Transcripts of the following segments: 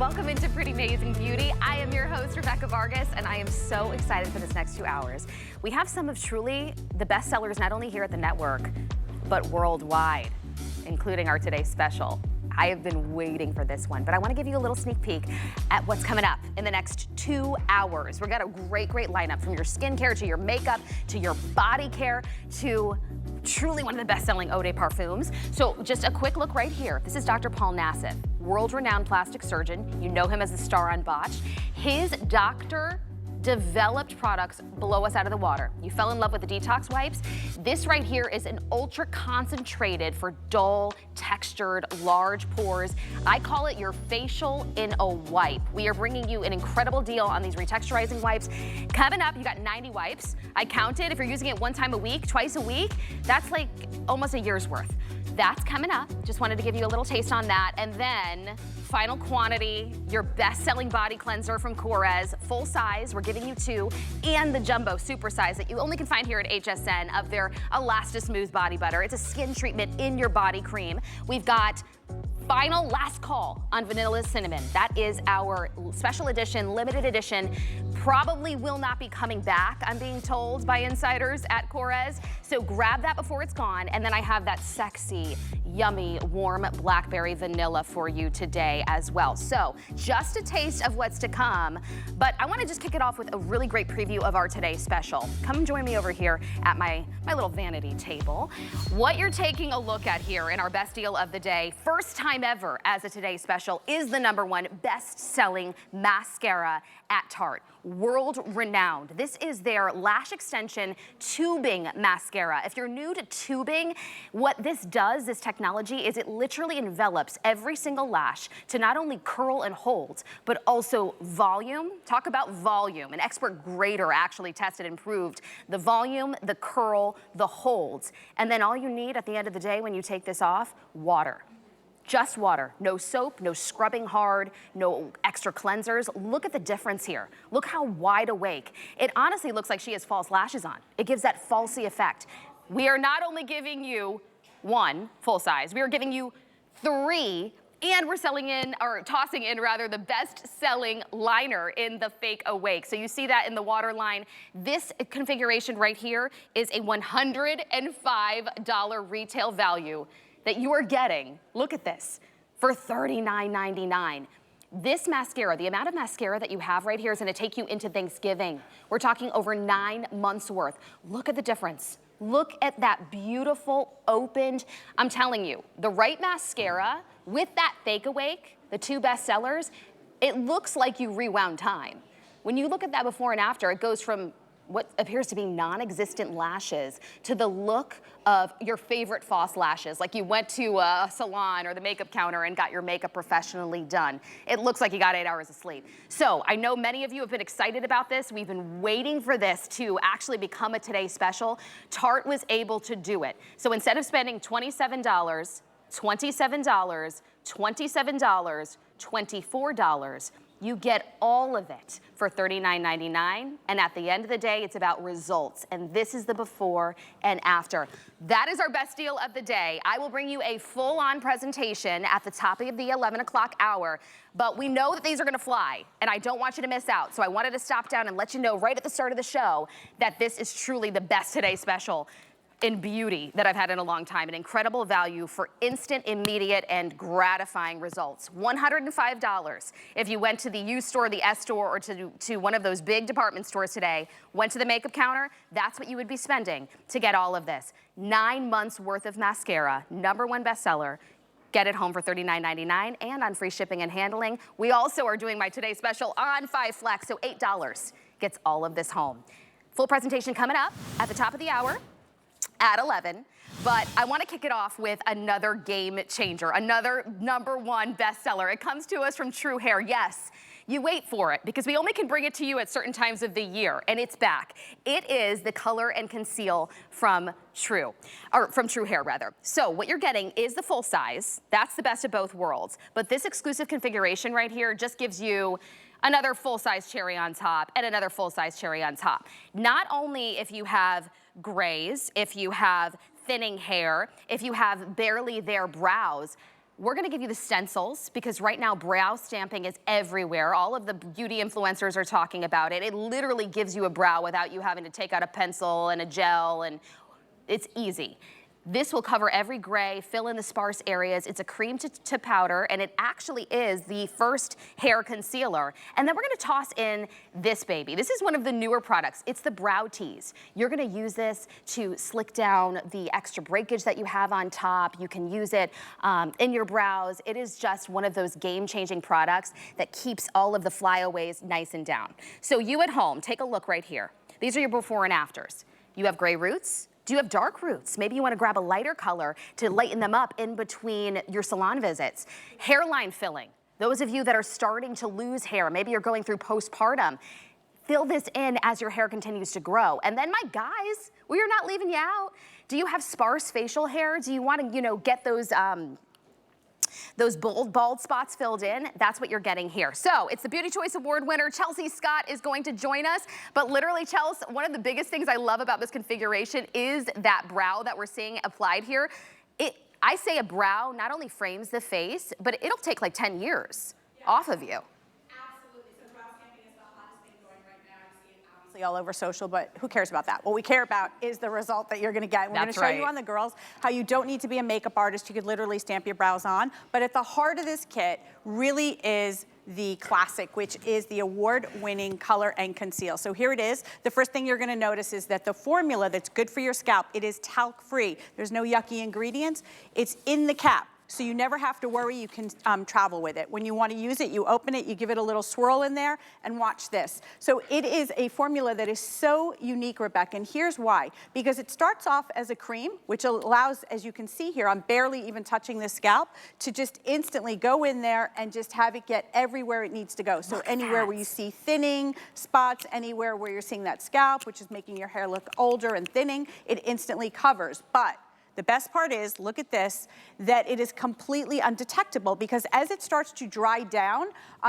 Welcome into Pretty Amazing Beauty. I am your host, Rebecca Vargas, and I am so excited for this next 2 hours. We have some of truly the best sellers, not only here at the network, but worldwide, including our today's special. I have been waiting for this one, but I want to give you a little sneak peek at what's coming up in the next 2 hours. We've got a great lineup, from your skincare to your makeup to your body care to truly one of the best-selling eau de parfums. So just a quick look right here. This is Dr. Paul Nassif, world-renowned plastic surgeon. You know him as the star on Botched. His doctor developed products blow us out of the water. You fell in love with the detox wipes. This right here is an ultra concentrated for dull, textured, large pores. I call it your facial in a wipe. We are bringing you an incredible deal on these retexturizing wipes. Coming up, you got 90 wipes. I counted. If you're using it one time a week, twice a week, that's like almost a year's worth. That's coming up. Just wanted to give you a little taste on that. And then final quantity, your best-selling body cleanser from Korres, full size, we're giving you 2, and the jumbo super size that you only can find here at HSN of their Elastismooth body butter. It's a skin treatment in your body cream. We've got final last call on vanilla cinnamon. That is our special edition, limited edition. Probably will not be coming back, I'm being told by insiders at Korres. So grab that before it's gone. And then I have that sexy, yummy, warm blackberry vanilla for you today as well. So just a taste of what's to come. But I want to just kick it off with a really great preview of our today's special. Come join me over here at my little vanity table. What you're taking a look at here in our best deal of the day, first time ever as a today's special, is the #1 best-selling mascara at Tarte. World renowned. This is their lash extension tubing mascara. If you're new to tubing, what this does, this technology, is it literally envelops every single lash to not only curl and hold, but also volume. Talk about volume. An expert grader actually tested and proved the volume, the curl, the holds. And then all you need at the end of the day when you take this off, water. Just water, no soap, no scrubbing hard, no extra cleansers. Look at the difference here. Look how wide awake. It honestly looks like she has false lashes on. It gives that falsy effect. We are not only giving you 1 full size, we are giving you 3, and we're selling in, or tossing in rather, the best-selling liner in the Fake Awake. So you see that in the waterline. This configuration right here is a $105 retail value that you are getting, look at this, for $39.99. This mascara, the amount of mascara that you have right here is gonna take you into Thanksgiving. We're talking over 9 months worth. Look at the difference. Look at that beautiful opened, I'm telling you, the right mascara with that Fake Awake, the 2 best sellers, it looks like you rewound time. When you look at that before and after, it goes from what appears to be non-existent lashes to the look of your favorite false lashes, like you went to a salon or the makeup counter and got your makeup professionally done. It looks like you got 8 hours of sleep. So I know many of you have been excited about this. We've been waiting for this to actually become a Today Special. Tarte was able to do it. So instead of spending $27, $27, $27, $24, you get all of it for $39.99, and at the end of the day, it's about results, and this is the before and after. That is our best deal of the day. I will bring you a full-on presentation at the top of the 11 o'clock hour, but we know that these are gonna fly, and I don't want you to miss out, so I wanted to stop down and let you know right at the start of the show that this is truly the best Today Special in beauty that I've had in a long time. An incredible value for instant, immediate, and gratifying results. $105. If you went to the U store, the S store, or to one of those big department stores today, went to the makeup counter, that's what you would be spending to get all of this. 9 months worth of mascara, #1 bestseller. Get it home for $39.99 and on free shipping and handling. We also are doing my Today Special on 5 Flex, so $8 gets all of this home. Full presentation coming up at the top of the hour at 11, but I want to kick it off with another game changer, another #1 bestseller. It comes to us from True Hair. Yes, you wait for it because we only can bring it to you at certain times of the year, and it's back. It is the Color and Conceal from True Hair rather. So what you're getting is the full size. That's the best of both worlds. But this exclusive configuration right here just gives you another full-size cherry on top and another full-size cherry on top. Not only if you have grays, if you have thinning hair, if you have barely there brows, We're gonna give you the stencils because right now brow stamping is everywhere. All of the beauty influencers are talking about it. It literally gives you a brow without you having to take out a pencil and a gel, and it's easy. This will cover every gray, fill in the sparse areas. It's a cream to powder, and it actually is the first hair concealer. And then we're gonna toss in this baby. This is one of the newer products. It's the Brow Tease. You're gonna use this to slick down the extra breakage that you have on top. You can use it in your brows. It is just one of those game-changing products that keeps all of the flyaways nice and down. So you at home, take a look right here. These are your before and afters. You have gray roots. Do you have dark roots? Maybe you want to grab a lighter color to lighten them up in between your salon visits. Hairline filling. Those of you that are starting to lose hair, maybe you're going through postpartum, fill this in as your hair continues to grow. And then my guys, we are not leaving you out. Do you have sparse facial hair? Do you want to, get those bald spots filled in? That's what you're getting here. So it's the Beauty Choice Award winner, Chelsea Scott, is going to join us. But literally, Chelsea, one of the biggest things I love about this configuration is that brow that we're seeing applied here. I say a brow not only frames the face, but it'll take like 10 years off of you. All over social, but who cares about that? What we care about is the result that you're gonna get. We're gonna show you on the girls how you don't need to be a makeup artist. You could literally stamp your brows on. But at the heart of this kit really is the classic, which is the award-winning Color and Conceal. So here it is. The first thing you're gonna notice is that the formula that's good for your scalp, it is talc-free. There's no yucky ingredients. It's in the cap. So you never have to worry, you can travel with it. When you want to use it, you open it, you give it a little swirl in there, and watch this. So it is a formula that is so unique, Rebecca, and here's why. Because it starts off as a cream, which allows, as you can see here, I'm barely even touching the scalp, to just instantly go in there and just have it get everywhere it needs to go. So anywhere where you see thinning spots, anywhere where you're seeing that scalp, which is making your hair look older and thinning, it instantly covers. But the best part is, look at this, that it is completely undetectable because as it starts to dry down,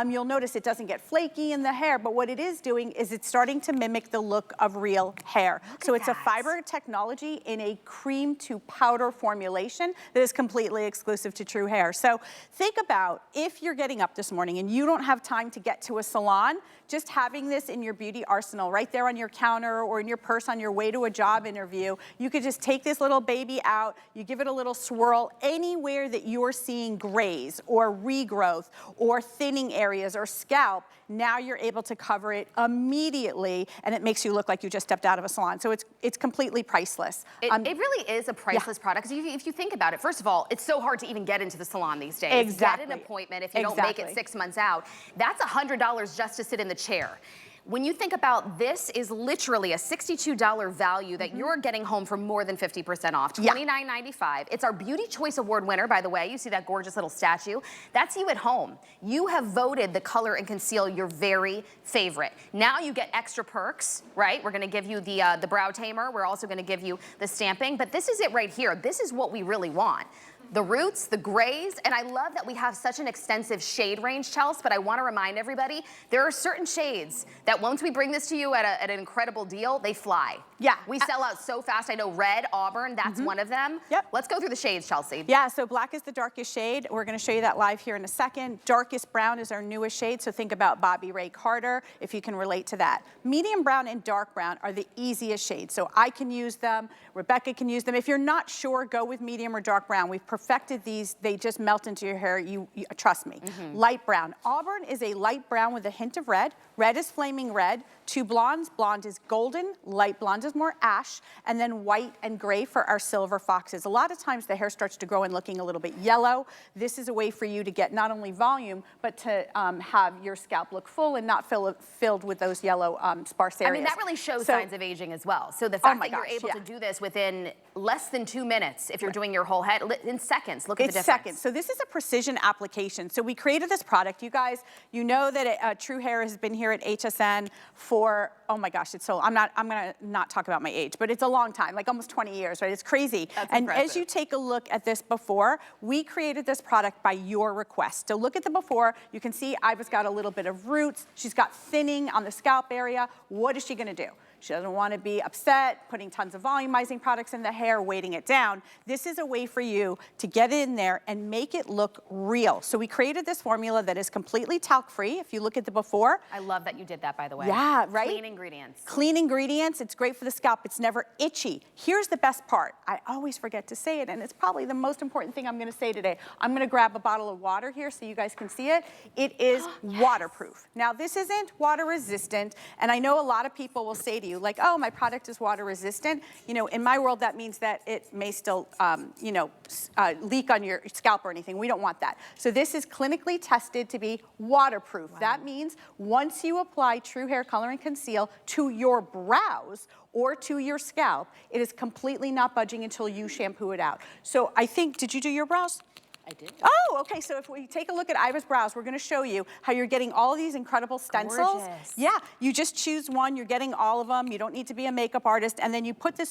you'll notice it doesn't get flaky in the hair, but what it is doing is it's starting to mimic the look of real hair. So it's a fiber technology in a cream to powder formulation that is completely exclusive to True Hair. So think about if you're getting up this morning and you don't have time to get to a salon, just having this in your beauty arsenal right there on your counter or in your purse on your way to a job interview, you could just take this little baby out, you give it a little swirl anywhere that you're seeing grays or regrowth or thinning areas or scalp. Now you're able to cover it immediately and it makes you look like you just stepped out of a salon. So it's completely priceless. It really is a priceless product because if you think about it, first of all, it's so hard to even get into the salon these days. Exactly. Get an appointment if you don't make it 6 months out. That's $100 just to sit in the chair. When you think about this is literally a $62 value that you're getting home for more than 50% off, $29.95. It's our Beauty Choice Award winner, by the way. You see that gorgeous little statue? That's you at home. You have voted the Color and Conceal your very favorite. Now you get extra perks, right? We're gonna give you the brow tamer. We're also gonna give you the stamping, but this is it right here. This is what we really want. The roots, the grays, and I love that we have such an extensive shade range, Chelsea, but I want to remind everybody, there are certain shades that once we bring this to you at an incredible deal, they fly. Yeah. We sell out so fast. I know red, auburn, that's one of them. Yep. Let's go through the shades, Chelsea. Yeah, so black is the darkest shade. We're going to show you that live here in a second. Darkest brown is our newest shade, so think about Bobby Ray Carter, if you can relate to that. Medium brown and dark brown are the easiest shades, so I can use them, Rebecca can use them. If you're not sure, go with medium or dark brown. We've perfected these. They just melt into your hair. You trust me. Light brown. Auburn is a light brown with a hint of red. Red is flaming red. Two blondes. Blonde is golden. Light blonde is more ash. And then white and gray for our silver foxes. A lot of times the hair starts to grow and looking a little bit yellow. This is a way for you to get not only volume, but to have your scalp look full and not filled with those yellow sparse areas. I mean, that really shows signs of aging as well. So the fact that you're able to do this within less than 2 minutes, if you're doing your whole head, in seconds, look at the difference. Seconds. So this is a precision application. So we created this product. You guys, you know that True Hair has been here at HSN for, oh my gosh, it's so, I'm gonna not talk about my age, but it's a long time, like almost 20 years, right? It's crazy. That's and impressive. As you take a look at this before, we created this product by your request. So look at the before. You can see Iva's got a little bit of roots. She's got thinning on the scalp area. What is she gonna do? She doesn't want to be upset, putting tons of volumizing products in the hair, weighting it down. This is a way for you to get in there and make it look real. So we created this formula that is completely talc-free. If you look at the before. I love that you did that, by the way. Yeah, right? Clean ingredients. Clean ingredients. It's great for the scalp. It's never itchy. Here's the best part. I always forget to say it, and it's probably the most important thing I'm going to say today. I'm going to grab a bottle of water here so you guys can see it. It is waterproof. Now, this isn't water resistant, and I know a lot of people will say to you, like, oh, my product is water resistant. You know, in my world, that means that it may still, leak on your scalp or anything. We don't want that. So this is clinically tested to be waterproof. Wow. That means once you apply True Hair Color and Conceal to your brows or to your scalp, it is completely not budging until you shampoo it out. So I think, did you do your brows? I did. Oh, okay, so if we take a look at Iva's brows, we're gonna show you how you're getting all of these incredible stencils. Gorgeous. Yeah, you just choose one, you're getting all of them, you don't need to be a makeup artist, and then you put the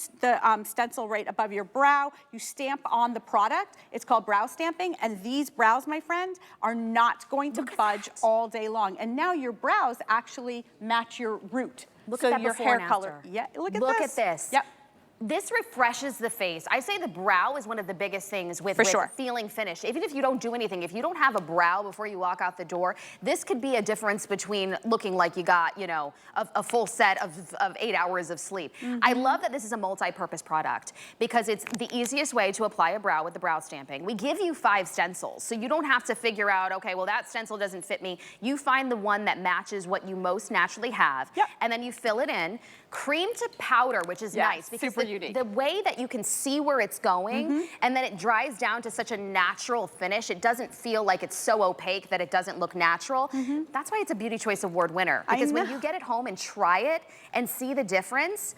stencil right above your brow, you stamp on the product, it's called brow stamping, and these brows, my friend, are not going to budge all day long. And now your brows actually match your root. Look at that your before hair and color. after. Yeah, look at this. Look at this. Yep. This refreshes the face. I say the brow is one of the biggest things with feeling finished. Even if you don't do anything, if you don't have a brow before you walk out the door, this could be a difference between looking like you got, you know, a full set of 8 hours of sleep. I love that this is a multi-purpose product because it's the easiest way to apply a brow with the brow stamping. We give you 5 stencils, so you don't have to figure out, okay, well, that stencil doesn't fit me. You find the one that matches what you most naturally have, and then you fill it in. Cream to powder, which is nice because the way that you can see where it's going and then it dries down to such a natural finish, it doesn't feel like it's so opaque that it doesn't look natural. That's why it's a Beauty Choice Award winner, because when you get it home and try it and see the difference,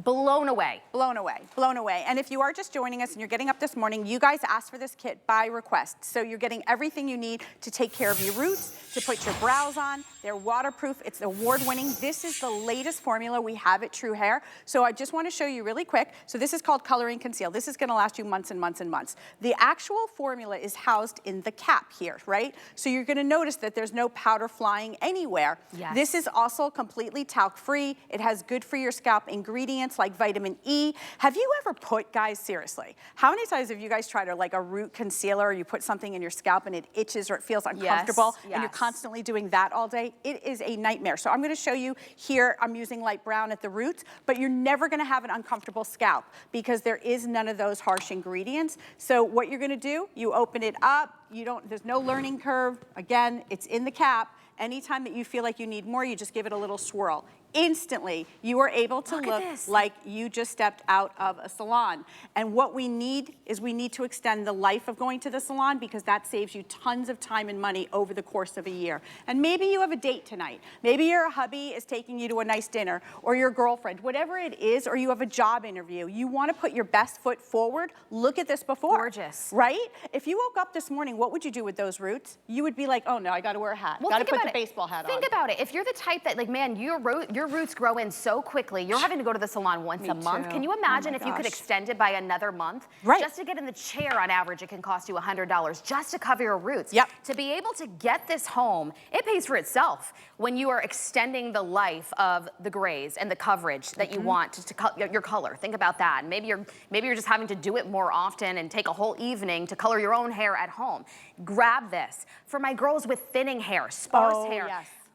blown away. Blown away, blown away. And if you are just joining us and you're getting up this morning, you guys asked for this kit by request. So you're getting everything you need to take care of your roots, to put your brows on. They're waterproof, it's award-winning. This is the latest formula we have at True Hair. So I just want to show you really quick. So this is called Color and Conceal. This is going to last you months and months and months. The actual formula is housed in the cap here, right? So you're going to notice that there's no powder flying anywhere. Yes. This is also completely talc-free. It has good for your scalp ingredients like vitamin E. Have you ever put, guys, seriously, how many times have you guys tried like a root concealer, or you put something in your scalp and it itches or it feels uncomfortable, and you're constantly doing that all day? It is a nightmare. So I'm gonna show you here, I'm using light brown at the roots, but you're never gonna have an uncomfortable scalp because there is none of those harsh ingredients. So what you're gonna do, you open it up, there's no learning curve. Again, it's in the cap. Anytime that you feel like you need more, you just give it a little swirl. Instantly, you are able to look like you just stepped out of a salon. And what we need is we need to extend the life of going to the salon, because that saves you tons of time and money over the course of a year. And maybe you have a date tonight. Maybe your hubby is taking you to a nice dinner, or your girlfriend, whatever it is, or you have a job interview. You want to put your best foot forward. Look at this before. Gorgeous. Right? If you woke up this morning, what would you do with those roots? You would be like, oh no, I got to wear a hat. Got to put the baseball hat on. Think about it. If you're the type that, like, man, your roots grow in so quickly, you're having to go to the salon once a month. Can you imagine if you could extend it by another month? Just to get in the chair, on average, it can cost you $100 just to cover your roots. To be able to get this home, it pays for itself when you are extending the life of the grays and the coverage that you want to your color. Think about that. Maybe you're just having to do it more often and take a whole evening to color your own hair at home. Grab this. For my girls with thinning hair, sparse hair.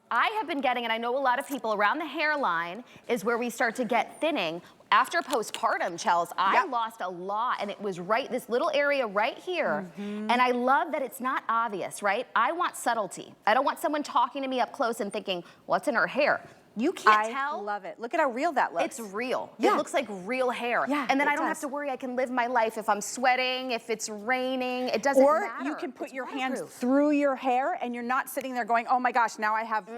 I have been getting, and I know a lot of people, around the hairline is where we start to get thinning. After postpartum, Chels, I lost a lot, and it was this little area right here. And I love that it's not obvious, right? I want subtlety. I don't want someone talking to me up close and thinking, what's in her hair? You can't tell. I love it. Look at how real that looks. It's real. It looks like real hair. And then I don't have to worry. I can live my life if I'm sweating, if it's raining. It doesn't matter. Or you can put your hands through your hair, and you're not sitting there going, oh my gosh, now I have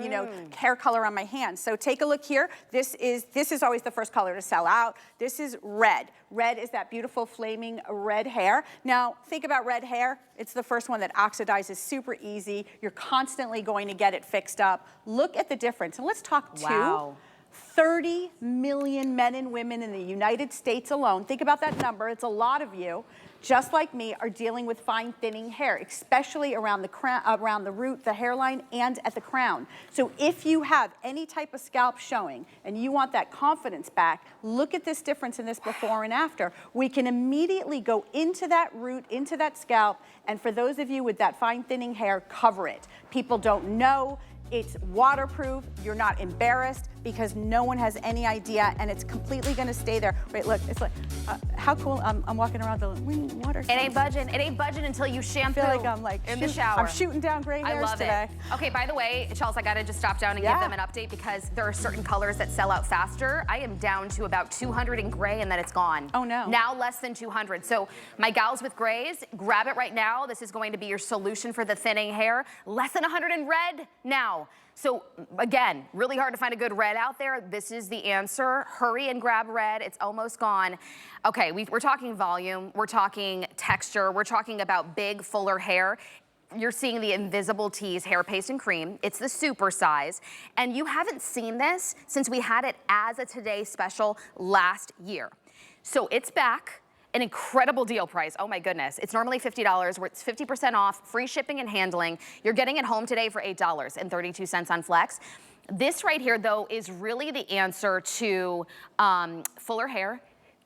hair color on my hands. So take a look here. This is always the first color to sell out. This is red. Red is that beautiful flaming red hair. Now think about red hair. It's the first one that oxidizes super easy. You're constantly going to get it fixed up. Look at the difference. And let's talk 30 million men and women in the United States alone. Think about that number. It's a lot of you. just like me, are dealing with fine thinning hair, especially around the crown, around the root, the hairline, and at the crown. So if you have any type of scalp showing and you want that confidence back, look at this difference in this before and after. We can immediately go into that root, into that scalp, and for those of you with that fine thinning hair, cover it. People don't know. It's waterproof, you're not embarrassed because no one has any idea, and it's completely gonna stay there. Wait, look, it's like, how cool, I'm walking around the water. It ain't budging until you shampoo. I feel like I'm like in the shower. I'm shooting down gray hairs today. I love it. Okay, by the way, Chelsea, I gotta just stop down and give them an update because there are certain colors that sell out faster. I am down to about 200 in gray and then it's gone. Oh no. Now less than 200. So my gals with grays, grab it right now. This is going to be your solution for the thinning hair. Less than 100 in red now. So again, really hard to find a good red out there. This is the answer. Hurry and grab red. It's almost gone. Okay, we're talking volume. We're talking texture. We're talking about big, fuller hair. You're seeing the Invisible Tease Hair Paste and Cream. It's the super size. And you haven't seen this since we had it as a Today Special last year. So it's back. An incredible deal price. Oh my goodness. It's normally $50, where it's 50% off, free shipping and handling. You're getting it home today for $8.32 on Flex. This right here, though, is really the answer to fuller hair,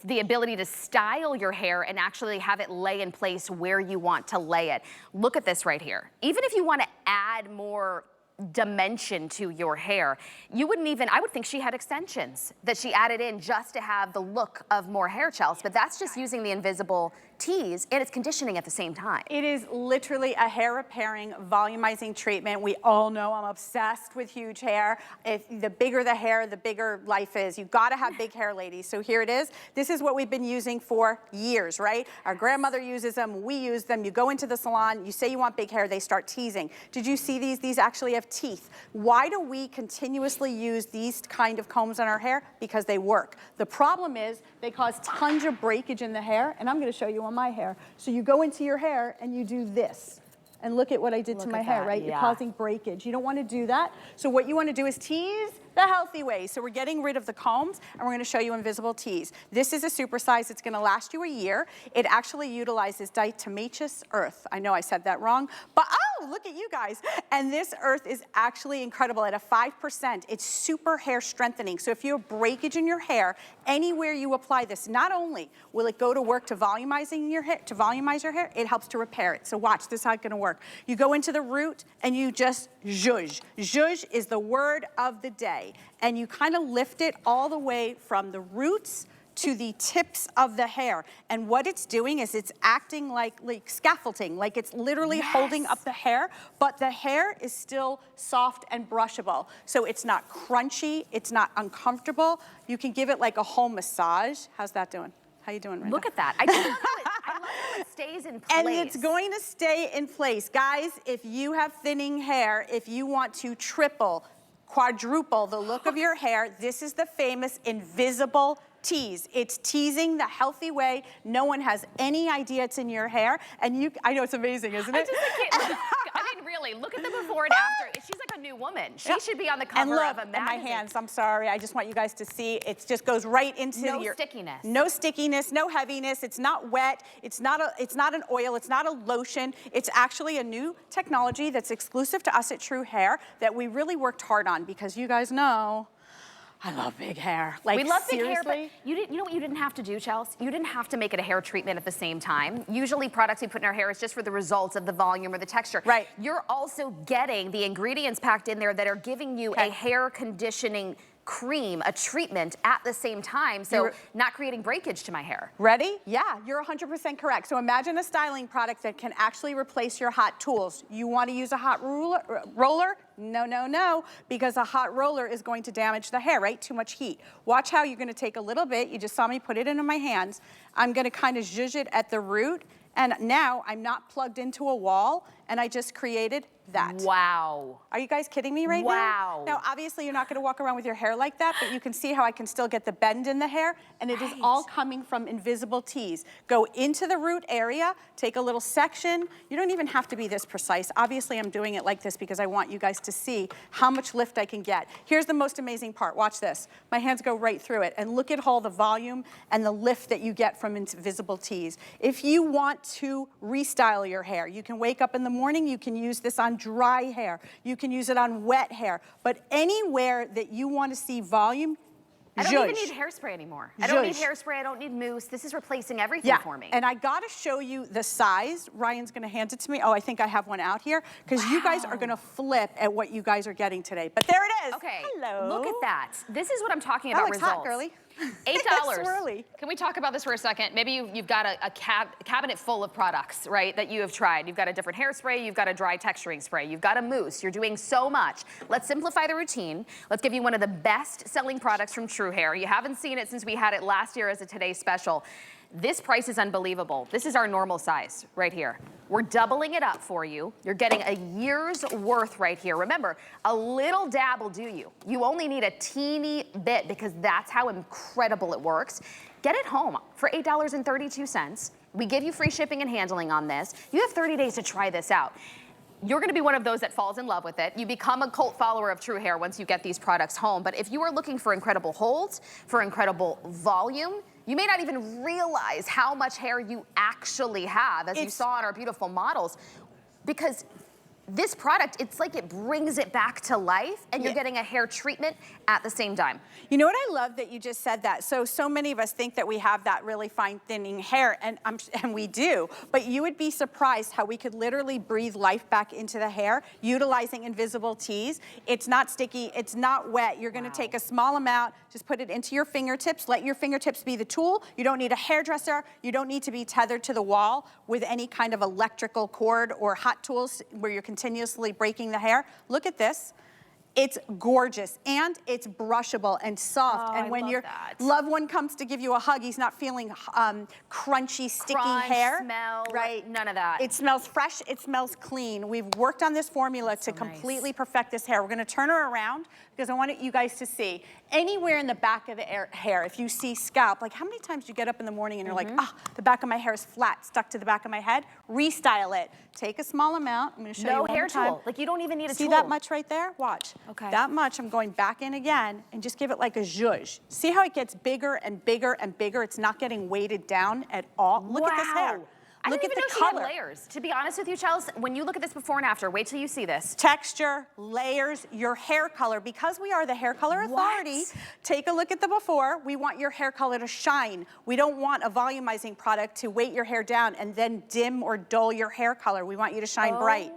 the ability to style your hair and actually have it lay in place where you want to lay it. Look at this right here. Even if you want to add more dimension to your hair, you wouldn't even, I would think she had extensions that she added in just to have the look of more hair, Chelsea, but that's just using the Invisible Tease and it's conditioning at the same time. It is literally a hair repairing, volumizing treatment. We all know I'm obsessed with huge hair. If the bigger the hair, the bigger life is. You've got to have big hair, ladies. So here it is. This is what we've been using for years, right? Our grandmother uses them, we use them. You go into the salon, you say you want big hair, they start teasing. Did you see these? These actually have teeth. Why do we continuously use these kind of combs on our hair? Because they work. The problem is they cause tons of breakage in the hair, and I'm going to show you on my hair. So you go into your hair and you do this. And look at what I did to my hair, right? You're causing breakage. You don't want to do that. So what you want to do is tease the healthy way. So we're getting rid of the combs and we're going to show you Invisible Tease. This is a super size. It's going to last you a year. It actually utilizes diatomaceous earth. I know I said that wrong, but oh, look at you guys. And this earth is actually incredible at a 5%. It's super hair strengthening. So if you have breakage in your hair, anywhere you apply this, not only will it go to work to volumizing your hair, volumize your hair, it helps to repair it. So watch, this is how it's going to work. You go into the root and you just zhuzh. Zhuzh is the word of the day. And you kind of lift it all the way from the roots to the tips of the hair. And what it's doing is it's acting like scaffolding, like it's literally holding up the hair, but the hair is still soft and brushable. So it's not crunchy, it's not uncomfortable. You can give it like a whole massage. How's that doing? How you doing, Brenda? Look at that. I love how it stays in place. And it's going to stay in place. Guys, if you have thinning hair, if you want to triple, quadruple the look of your hair, this is the famous Invisible Tease. It's teasing the healthy way. No one has any idea it's in your hair. And I know it's amazing, isn't it? I mean, really, look at the before and after. She's like a new woman. She should be on the cover of a magazine. And my hands, I'm sorry. I just want you guys to see. It just goes right into your... stickiness. No stickiness, no heaviness. It's not wet. It's not an oil. It's not a lotion. It's actually a new technology that's exclusive to us at True Hair that we really worked hard on because you guys know I love big hair. Like, we love seriously? big hair, but you know what you didn't have to do, Chelsea? You didn't have to make it a hair treatment at the same time. Usually products we put in our hair is just for the results of the volume or the texture. Right. You're also getting the ingredients packed in there that are giving you a hair conditioning cream, a treatment at the same time, so not creating breakage to my hair. Ready? Yeah, you're 100% correct. So imagine a styling product that can actually replace your hot tools. You want to use a hot roller? No, no, no, because a hot roller is going to damage the hair, right? Too much heat. Watch how you're going to take a little bit. You just saw me put it into my hands. I'm going to kind of zhuzh it at the root. And now I'm not plugged into a wall, and I just created that. Wow. Are you guys kidding me right now? Now, obviously, you're not going to walk around with your hair like that, but you can see how I can still get the bend in the hair, and it is all coming from invisible tease. Go into the root area, take a little section. You don't even have to be this precise. Obviously, I'm doing it like this because I want you guys to see how much lift I can get. Here's the most amazing part. Watch this. My hands go right through it, and look at all the volume and the lift that you get from invisible tease. If you want to restyle your hair, you can wake up in the morning, you can use this on dry hair, you can use it on wet hair, but anywhere that you want to see volume, I don't even need hairspray anymore. I don't need hairspray, I don't need mousse. This is replacing everything for me. And I gotta show you the size. Ryan's gonna hand it to me. Oh, I think I have one out here, because you guys are gonna flip at what you guys are getting today. But there it is. Okay, hello. Look at that. This is what I'm talking about, That looks hot, girly. $8. Can we talk about this for a second? Maybe you've got a cabinet full of products, right, that you have tried. You've got a different hairspray, you've got a dry texturing spray, you've got a mousse, you're doing so much. Let's simplify the routine. Let's give you one of the best selling products from True Hair. You haven't seen it since we had it last year as a Today Special. This price is unbelievable. This is our normal size right here. We're doubling it up for you. You're getting a year's worth right here. Remember, a little dab will do you. You only need a teeny bit because that's how incredible it works. Get it home for $8.32. We give you free shipping and handling on this. You have 30 days to try this out. You're gonna be one of those that falls in love with it. You become a cult follower of True Hair once you get these products home. But if you are looking for incredible holds, for incredible volume, you may not even realize how much hair you actually have, as you saw on our beautiful models, because this product, it's like it brings it back to life, and you're getting a hair treatment at the same time. You know what I love that you just said that? So many of us think that we have that really fine thinning hair, and we do, but you would be surprised how we could literally breathe life back into the hair utilizing invisible tease. It's not sticky, it's not wet. You're gonna take a small amount, just put it into your fingertips, let your fingertips be the tool. You don't need a hairdresser, you don't need to be tethered to the wall with any kind of electrical cord or hot tools where you're continuously breaking the hair. Look at this. It's gorgeous, and it's brushable and soft. And when your loved one comes to give you a hug, he's not feeling crunchy, sticky hair. Smell, right? None of that. It smells fresh, it smells clean. We've worked on this formula to completely perfect this hair. We're gonna turn her around because I want you guys to see anywhere in the back of the hair, if you see scalp, like how many times do you get up in the morning and you're like, ah, the back of my hair is flat, stuck to the back of my head? Restyle it. Take a small amount. I'm gonna show you one more time. No hair tool. Like you don't even need a tool. See that much right there? Watch. Okay. That much, I'm going back in again and just give it like a zhuzh. See how it gets bigger and bigger and bigger? It's not getting weighted down at all. Look at this hair. Look at the color. Layers. To be honest with you, Chels, when you look at this before and after, wait till you see this. Texture, layers, your hair color. Because we are the hair color authority, take a look at the before. We want your hair color to shine. We don't want a volumizing product to weight your hair down and then dim or dull your hair color. We want you to shine bright.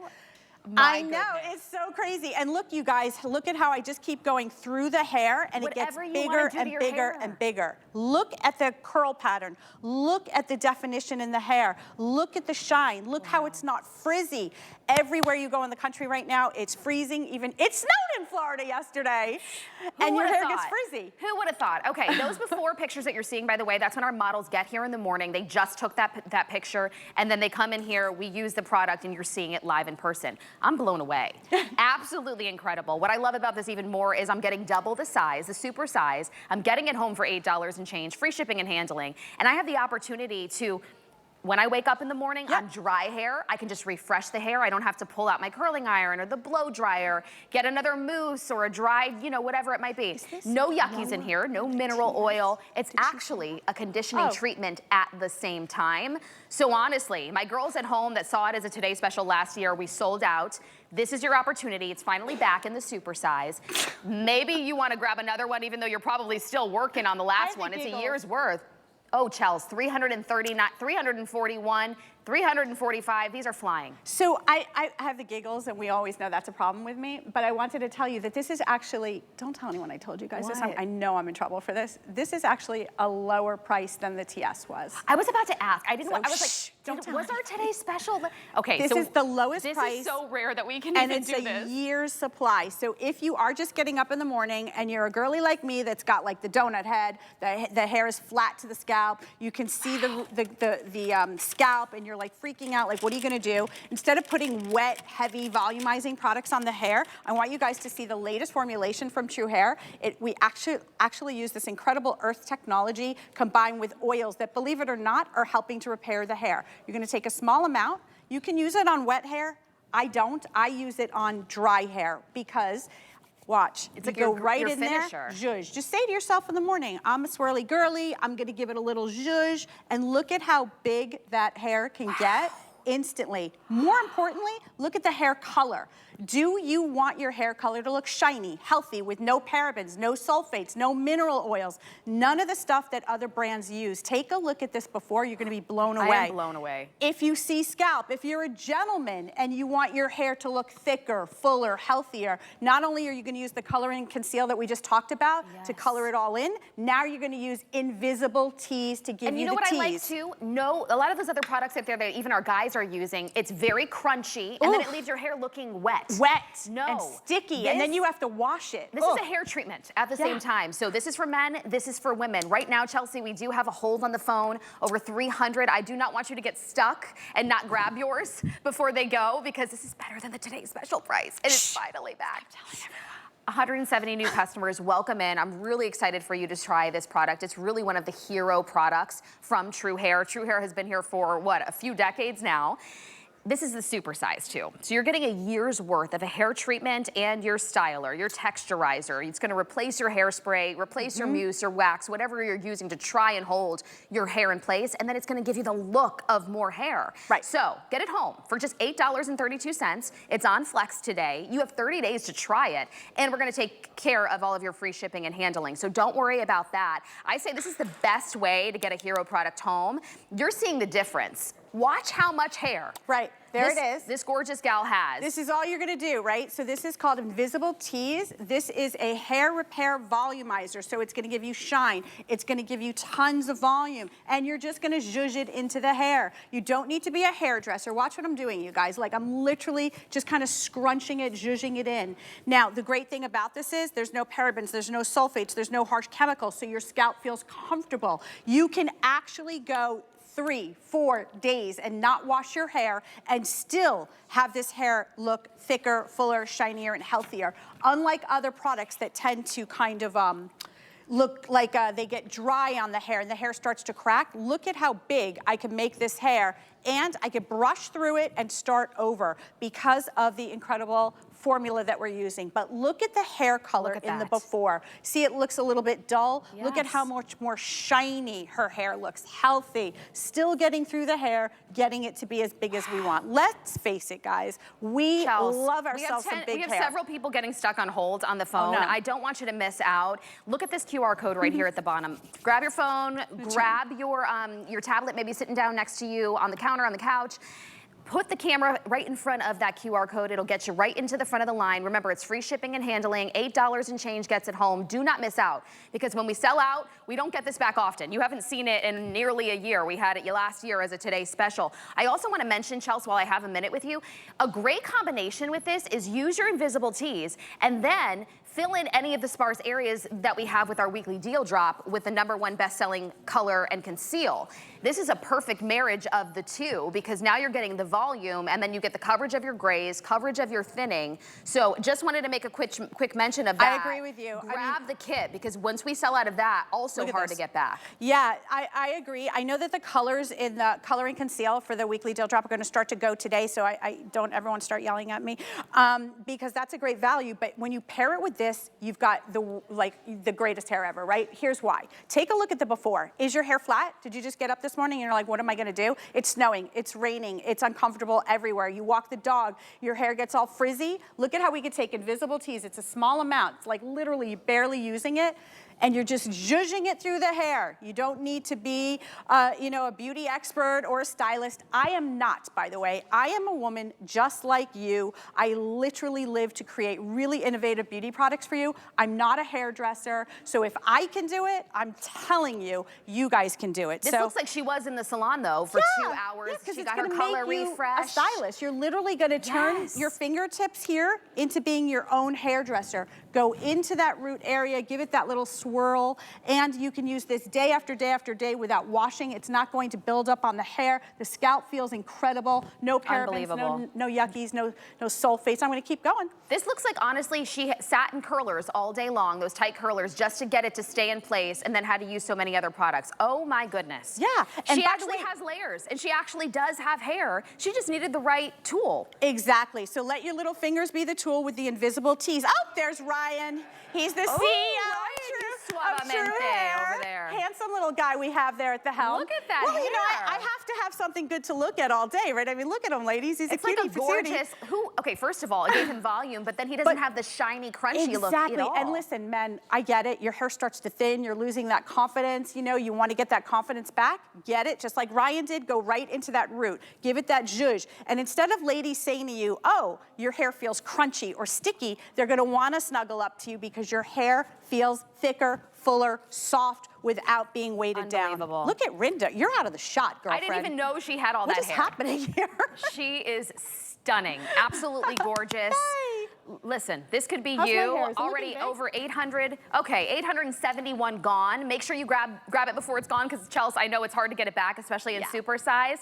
I know, it's so crazy. And look, you guys, look at how I just keep going through the hair and it gets bigger and bigger and bigger. Look at the curl pattern. Look at the definition in the hair. Look at the shine. Look how it's not frizzy. Everywhere you go in the country right now, it's freezing. Even it snowed in Florida yesterday, and your hair gets frizzy. Who would have thought? Okay, those before pictures that you're seeing, by the way, that's when our models get here in the morning. They just took that picture, and then they come in here. We use the product, and you're seeing it live in person. I'm blown away. Absolutely incredible. What I love about this even more is I'm getting double the size, the super size. I'm getting it home for $8 and change, free shipping and handling, and I have the opportunity to. When I wake up in the morning on dry hair, I can just refresh the hair. I don't have to pull out my curling iron or the blow dryer, get another mousse or a dried, you know, whatever it might be. No yuckies in here, no mineral oil. It's actually a conditioning treatment at the same time. So honestly, my girls at home that saw it as a Today Special last year, we sold out. This is your opportunity. It's finally back in the super size. Maybe you want to grab another one, even though you're probably still working on the last one. It's a year's worth. Oh, Chels, 339, 341, 345, these are flying. So I have the giggles, and we always know that's a problem with me, but I wanted to tell you that this is actually, don't tell anyone I told you guys this, I know I'm in trouble for this. This is actually a lower price than the TS was. I was about to ask, I didn't want, I was like, Was our today's special? Okay, this is the lowest price. This is so rare that we can even do this. And it's a year's supply. So if you are just getting up in the morning and you're a girly like me that's got like the donut head, the hair is flat to the scalp, you can see the scalp and you're like freaking out, like what are you gonna do? Instead of putting wet, heavy, volumizing products on the hair, I want you guys to see the latest formulation from True Hair. We actually use this incredible earth technology combined with oils that, believe it or not, are helping to repair the hair. You're gonna take a small amount. You can use it on wet hair. I don't. I use it on dry hair because, watch, it's like go right in there, zhuzh. Just say to yourself in the morning, I'm a swirly girly, I'm gonna give it a little zhuzh, and look at how big that hair can get instantly. More importantly, look at the hair color. Do you want your hair color to look shiny, healthy, with no parabens, no sulfates, no mineral oils, none of the stuff that other brands use? Take a look at this before, you're gonna be blown away. I am blown away. If you see scalp, if you're a gentleman and you want your hair to look thicker, fuller, healthier, not only are you gonna use the color and conceal that we just talked about to color it all in, now you're gonna use invisible teas to give you the teas. And you know what I like too? No, a lot of those other products out there that even our guys are using, it's very crunchy and then it leaves your hair looking wet. And sticky, and then you have to wash it. This is a hair treatment at the same time. So this is for men, this is for women. Right now, Chelsea, we do have a hold on the phone, over 300. I do not want you to get stuck and not grab yours before they go, because this is better than the today's special price. And it's finally back. 170 new customers, welcome in. I'm really excited for you to try this product. It's really one of the hero products from True Hair. True Hair has been here for, what, a few decades now. This is the super size too. So you're getting a year's worth of a hair treatment and your styler, your texturizer. It's gonna replace your hairspray, replace your mousse or wax, whatever you're using to try and hold your hair in place, and then it's gonna give you the look of more hair. Right. So get it home for just $8.32. It's on Flex today. You have 30 days to try it, and we're gonna take care of all of your free shipping and handling. So don't worry about that. I say this is the best way to get a hero product home. You're seeing the difference. Watch how much hair. Right, there it is. This gorgeous gal has. This is all you're gonna do, right? So this is called Invisible Teas. This is a hair repair volumizer. So it's gonna give you shine. It's gonna give you tons of volume. And you're just gonna zhuzh it into the hair. You don't need to be a hairdresser. Watch what I'm doing, you guys. Like, I'm literally just kind of scrunching it, zhuzhing it in. Now, the great thing about this is there's no parabens, there's no sulfates, there's no harsh chemicals, so your scalp feels comfortable. You can actually go 3-4 days and not wash your hair and still have this hair look thicker, fuller, shinier, and healthier. Unlike other products that tend to kind of look like they get dry on the hair and the hair starts to crack, look at how big I can make this hair, and I could brush through it and start over because of the incredible formula that we're using. But look at the hair color in the before. See, it looks a little bit dull. Yes. Look at how much more shiny her hair looks, healthy, still getting through the hair, getting it to be as big as we want. Let's face it, guys, we love ourselves some big hair. We have several people getting stuck on hold on the phone. I don't want you to miss out. Look at this QR code right here at the bottom. Grab your phone, grab your tablet, maybe sitting down next to you on the counter, on the couch. Put the camera right in front of that QR code. It'll get you right into the front of the line. Remember, it's free shipping and handling. $8 and change gets it home. Do not miss out, because when we sell out, we don't get this back often. You haven't seen it in nearly a year. We had it last year as a Today Special. I also want to mention, Chelsea, while I have a minute with you, a great combination with this is use your invisible teas and then fill in any of the sparse areas that we have with our weekly deal drop with the #1 best-selling color and conceal. This is a perfect marriage of the two, because now you're getting the volume and then you get the coverage of your grays, coverage of your thinning. So just wanted to make a quick mention of that. I agree with you. Grab the kit, because once we sell out of that, also hard to get back. Yeah, I agree. I know that the colors in the color and conceal for the weekly deal drop are going to start to go today, so I don't everyone start yelling at me, because that's a great value. But when you pair it with this, you've got the greatest hair ever, right? Here's why. Take a look at the before. Is your hair flat? Did you just get up this morning and you're like, what am I gonna do? It's snowing, it's raining, it's uncomfortable everywhere. You walk the dog, your hair gets all frizzy. Look at how we could take invisible teas. It's a small amount. It's like literally barely using it. and you're just zhuzhing it through the hair. You don't need to be, you know, a beauty expert or a stylist. I am not, by the way. I am a woman just like you. I literally live to create really innovative beauty products for you. I'm not a hairdresser, so if I can do it, I'm telling you, you guys can do it. This looks like she was in the salon though for 2 hours. Yeah, she got her color refreshed. A stylist. You're literally going to turn your fingertips here into being your own hairdresser. Go into that root area, give it that little swirl, and you can use this day after day after day without washing. It's not going to build up on the hair. The scalp feels incredible. No parabens, no yuckies, no sulfates. I'm going to keep going. This looks like, honestly, she sat in curlers all day long, those tight curlers, just to get it to stay in place, and then had to use so many other products. Oh my goodness. Yeah. And she actually has layers, and she actually does have hair. She just needed the right tool. Exactly. So let your little fingers be the tool with the invisible tease. Oh, there's Ryan. He's the CEO of True Hair. Over there. Handsome little guy we have there at the helm. Look at that Well, hair. you know, I have to have something good to look at all day, right? I mean, look at him, ladies. He's it's a cutie like a gorgeous, okay, first of all, it gave him volume, but then he doesn't have the shiny, crunchy look at all. And listen, men, I get it. Your hair starts to thin. You're losing that confidence. You know, you want to get that confidence back. Get it? Just like Ryan did, go right into that root. Give it that zhuzh. And instead of ladies saying to you, oh, your hair feels crunchy or sticky, they're going to want to snuggle up to you because your hair feels thicker, fuller, soft, without being weighted down. Look at Rinda. You're out of the shot, girlfriend. I didn't even know she had all that hair. What is happening here? She is stunning. Absolutely gorgeous. Hey. Listen, this could be How's you. my hair? Is it Already looking over 800. Okay, 871 gone. Make sure you grab it before it's gone, because Chelsea, I know it's hard to get it back, especially in super size.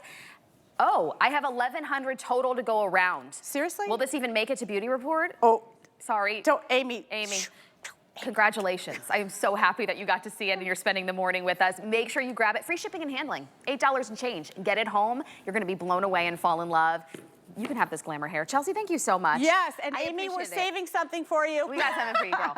Oh, I have 1,100 total to go around. Seriously? Will this even make it to Beauty Report? Oh. Sorry. Don't, Amy. Congratulations. I am so happy that you got to see it and you're spending the morning with us. Make sure you grab it. Free shipping and handling. $8 and change. Get it home. You're going to be blown away and fall in love. You can have this glamour hair. Chelsea, thank you so much. Yes, and Amy, we're saving something for you. We got something for you, girl.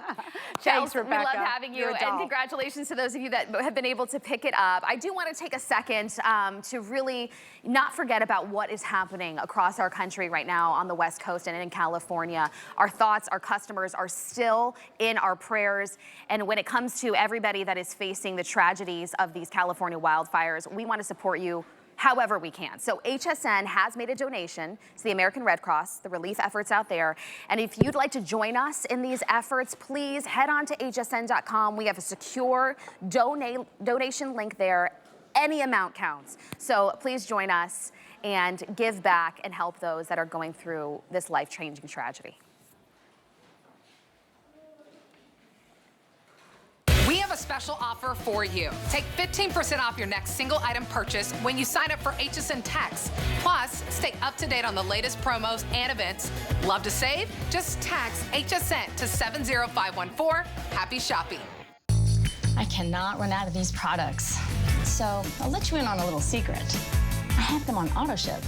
Thanks, Rebecca. We love having you, and congratulations to those of you that have been able to pick it up. I do want to take a second to really not forget about what is happening across our country right now on the West Coast and in California. Our thoughts, our customers are still in our prayers, and when it comes to everybody that is facing the tragedies of these California wildfires, we want to support you however we can. So HSN has made a donation to the American Red Cross, the relief efforts out there. And if you'd like to join us in these efforts, please head on to hsn.com. We have a secure donation link there. Any amount counts. So please join us and give back and help those that are going through this life-changing tragedy. We have a special offer for you. Take 15% off your next single item purchase when you sign up for HSN Text. Plus, stay up to date on the latest promos and events. Love to save? Just text HSN to 70514. Happy shopping. I cannot run out of these products. So I'll let you in on a little secret. I have them on auto ship.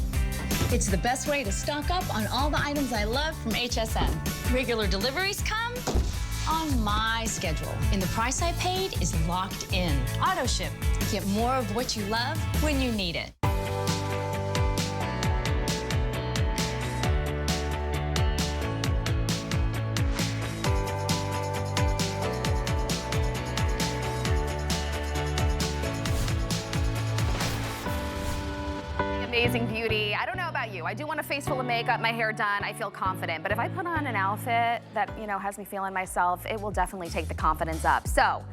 It's the best way to stock up on all the items I love from HSN. Regular deliveries come on my schedule, and the price I paid is locked in. Auto ship. Get more of what you love when you need it. Amazing beauty. I don't know about you. I do want a face full of makeup, my hair done. I feel confident. But if I put on an outfit that, you know, has me feeling myself, it will definitely take the confidence up. So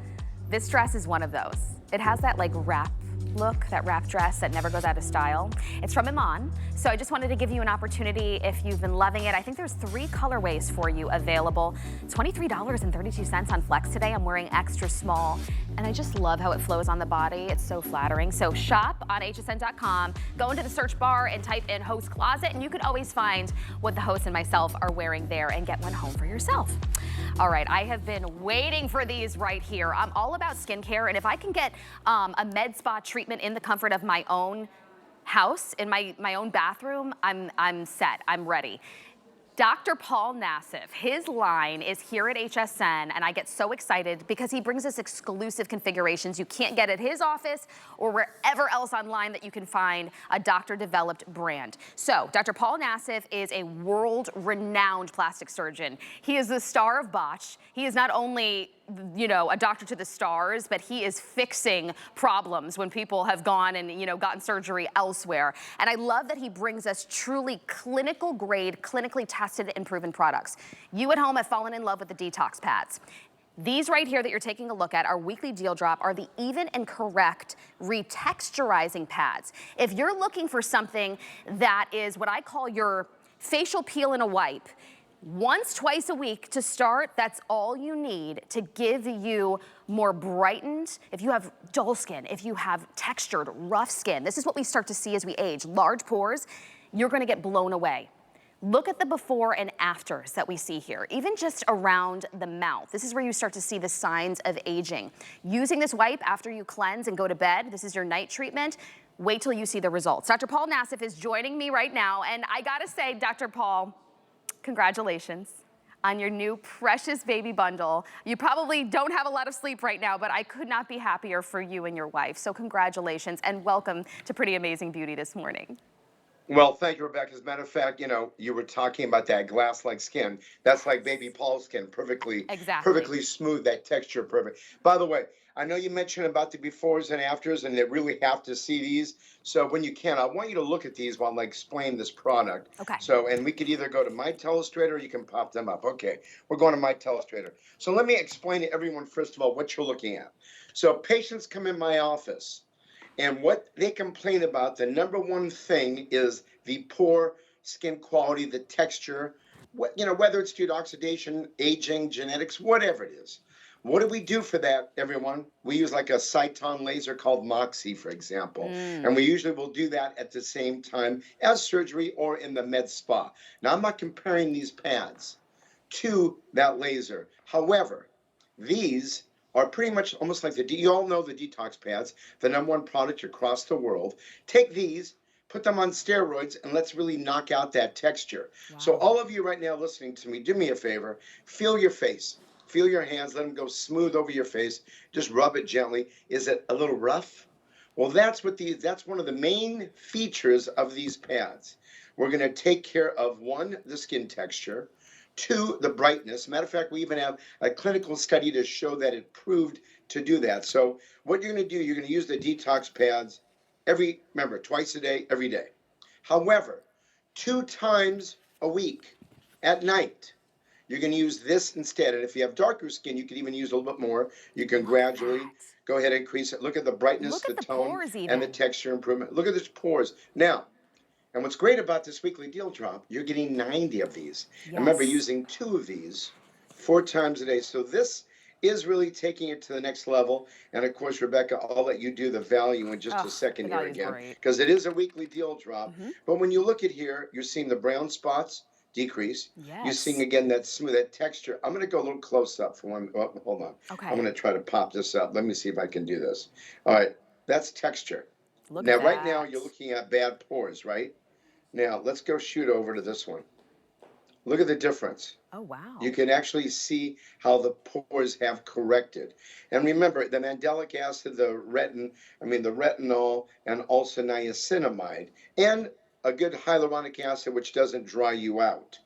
this dress is one of those. It has that like wrap look, that wrap dress that never goes out of style. It's from Iman. So I just wanted to give you an opportunity if you've been loving it. I think there's 3 colorways for you available. $23.32 on Flex today. I'm wearing extra small, and I just love how it flows on the body. It's so flattering. So shop on hsn.com, go into the search bar and type in host closet, and you could always find what the host and myself are wearing there and get one home for yourself. All right, I have been waiting for these right here. I'm all about skincare, and if I can get a med spa treatment in the comfort of my own house, in my own bathroom, I'm set, I'm ready. Dr. Paul Nassif, his line is here at HSN, and I get so excited because he brings us exclusive configurations you can't get at his office or wherever else online that you can find a doctor-developed brand. So, Dr. Paul Nassif is a world-renowned plastic surgeon. He is the star of Botch. He is not only you know, a doctor to the stars, but he is fixing problems when people have gone and, you know, gotten surgery elsewhere. And I love that he brings us truly clinical grade, clinically tested and proven products. You at home have fallen in love with the detox pads. These right here that you're taking a look at, our weekly deal drop, are the even and correct retexturizing pads. If you're looking for something that is what I call your facial peel and a wipe, once, twice a week to start, that's all you need to give you more brightened. If you have dull skin, if you have textured, rough skin, this is what we start to see as we age. Large pores, you're gonna get blown away. Look at the before and afters that we see here, even just around the mouth. This is where you start to see the signs of aging. Using this wipe after you cleanse and go to bed, this is your night treatment. Wait till you see the results. Dr. Paul Nassif is joining me right now, and I gotta say, Dr. Paul, congratulations on your new precious baby bundle. You probably don't have a lot of sleep right now, but I could not be happier for you and your wife. So congratulations and welcome to Pretty Amazing Beauty this morning. Well, thank you, Rebecca. As a matter of fact, you know, you were talking about that glass-like skin. That's like baby Paul's skin, perfectly smooth, that texture, perfect. By the way, I know you mentioned about the befores and afters, and they really have to see these. So when you can, I want you to look at these while I explain this product. Okay. So, and we could either go to My Telestrator or you can pop them up. Okay, we're going to My Telestrator. So let me explain to everyone, first of all, what you're looking at. So patients come in my office, and what they complain about, the number one thing is the poor skin quality, the texture, you know, whether it's due to oxidation, aging, genetics, whatever it is. What do we do for that, everyone? We use like a Cyton laser called Moxie, for example. And we usually will do that at the same time as surgery or in the med spa. Now, I'm not comparing these pads to that laser. However, these are pretty much almost like you all know the detox pads, the #1 product across the world. Take these, put them on steroids, and let's really knock out that texture. Wow. So all of you right now listening to me, do me a favor, feel your face, feel your hands, let them go smooth over your face, just rub it gently. Is it a little rough? Well, that's one of the main features of these pads. We're gonna take care of, 1, the skin texture, 2, the brightness. Matter of fact, we even have a clinical study to show that it proved to do that. So what you're going to do, you're going to use the detox pads remember, twice a day, every day. However, 2 times a week at night, you're going to use this instead. And if you have darker skin, you can even use a little bit more. You can gradually go ahead and increase it. Look at the brightness, the tone, and the texture improvement. Look at these pores. Now, and what's great about this weekly deal drop, you're getting 90 of these. Yes. Remember, using 2 of these 4 times a day. So this is really taking it to the next level. And of course, Rebecca, I'll let you do the value in just a second here again, because it is a weekly deal drop. But when you look at here, you're seeing the brown spots decrease. Yes. You're seeing again that smooth, that texture. I'm going to go a little close up for one. Oh, hold on. Okay. I'm going to try to pop this up. Let me see if I can do this. All right, that's texture. Look now, right now, you're looking at bad pores, right? Now, let's go shoot over to this one. Look at the difference. Oh, wow. You can actually see how the pores have corrected. And remember, the mandelic acid, the retinol, and also niacinamide, and a good hyaluronic acid, which doesn't dry you out.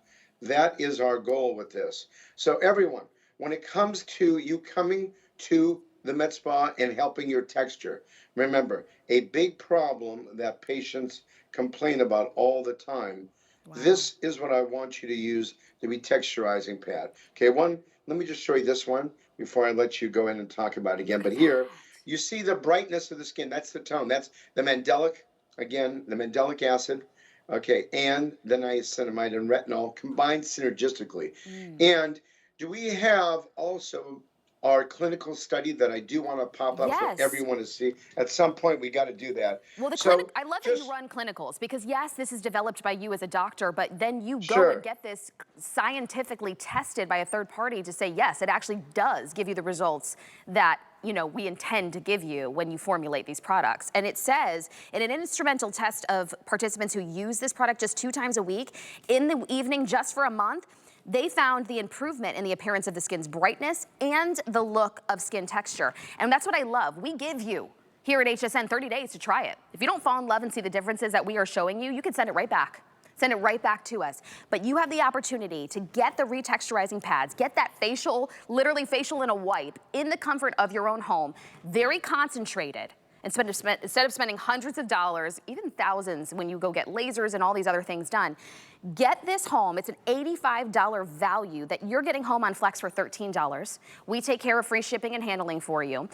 That is our goal with this. So everyone, when it comes to you coming to the med spa and helping your texture, remember, a big problem that patients complain about all the time. Wow. This is what I want you to use, the retexturizing pad. Okay, let me just show you this one before I let you go in and talk about it again. But here, you see the brightness of the skin. That's the tone. That's the mandelic, again, the mandelic acid, okay, and the niacinamide and retinol combined synergistically. And do we have also our clinical study that I do want to pop up for everyone to see? At some point, we got to do that. Well, I love that you run clinicals, because yes, this is developed by you as a doctor, but then you go and get this scientifically tested by a third party to say, yes, it actually does give you the results that we intend to give you when you formulate these products. And it says in an instrumental test of participants who use this product just 2 times a week in the evening just for a month, they found the improvement in the appearance of the skin's brightness and the look of skin texture. And that's what I love. We give you here at HSN 30 days to try it. If you don't fall in love and see the differences that we are showing you, you can send it right back. Send it right back to us. But you have the opportunity to get the retexturizing pads, get that facial, literally facial in a wipe, in the comfort of your own home, very concentrated. And instead of spending hundreds of dollars, even thousands when you go get lasers and all these other things done, get this home. It's an $85 value that you're getting home on Flex for $13. We take care of free shipping and handling for you.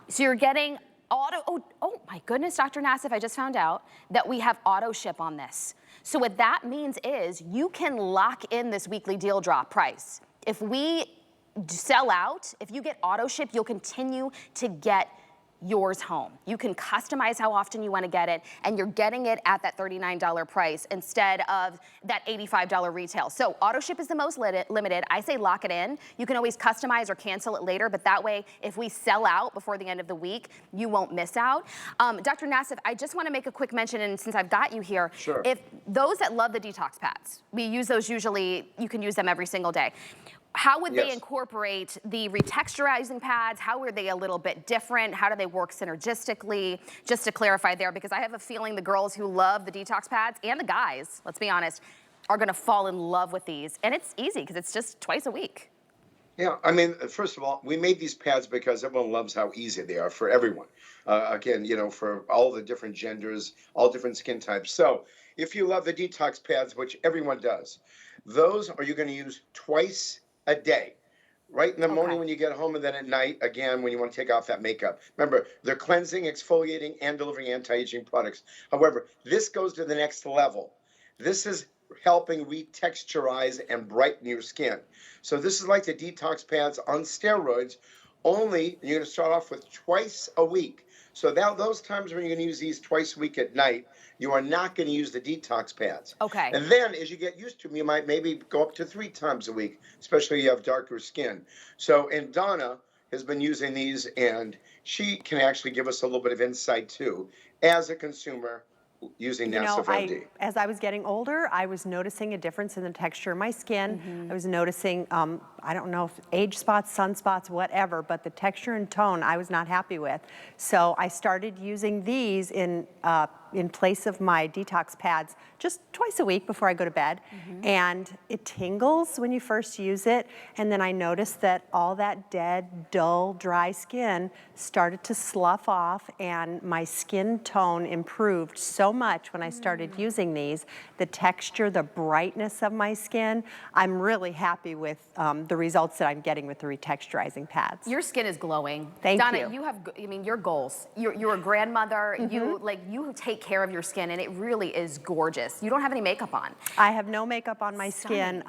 So you're getting oh my goodness, Dr. Nassif, I just found out that we have auto ship on this. So what that means is you can lock in this weekly deal drop price. If we sell out, if you get auto ship, you'll continue to get yours home. You can customize how often you want to get it, and you're getting it at that $39 price instead of that $85 retail. So auto ship is the most limited. I say lock it in. You can always customize or cancel it later, but that way, if we sell out before the end of the week, you won't miss out. Dr. Nassif, I just want to make a quick mention, and since I've got you here, sure. If those that love the detox pads, we use those usually, you can use them every single day. How would they incorporate the retexturizing pads? How are they a little bit different? How do they work synergistically? Just to clarify there, because I have a feeling the girls who love the detox pads, and the guys, let's be honest, are gonna fall in love with these. And it's easy, because it's just twice a week. Yeah, I mean, first of all, we made these pads because everyone loves how easy they are for everyone. Again, you know, for all the different genders, all different skin types. So if you love the detox pads, which everyone does, those are you gonna use twice a day, right in the morning when you get home, and then at night, again, when you want to take off that makeup. Remember, they're cleansing, exfoliating, and delivering anti-aging products. However, this goes to the next level. This is helping retexturize and brighten your skin. So this is like the detox pads on steroids, only you're going to start off with twice a week. So now those times when you're going to use these twice a week at night, you are not going to use the detox pads. Okay. And then as you get used to them, you might maybe go up to 3 times a week, especially if you have darker skin. So, and Donna has been using these, and she can actually give us a little bit of insight too, as a consumer using Nassif MD. As I was getting older, I was noticing a difference in the texture of my skin. I was noticing, I don't know if age spots, sunspots, whatever, but the texture and tone I was not happy with. So I started using these in place of my detox pads just twice a week before I go to bed. And it tingles when you first use it. And then I noticed that all that dead, dull, dry skin started to slough off, and my skin tone improved so much when I started using these. The texture, the brightness of my skin, I'm really happy with the results that I'm getting with the retexturizing pads. Your skin is glowing. Thank you. Donna, you have, I mean, your goals. You're a grandmother. You take care of your skin, and it really is gorgeous. You don't have any makeup on. I have no makeup on my skin,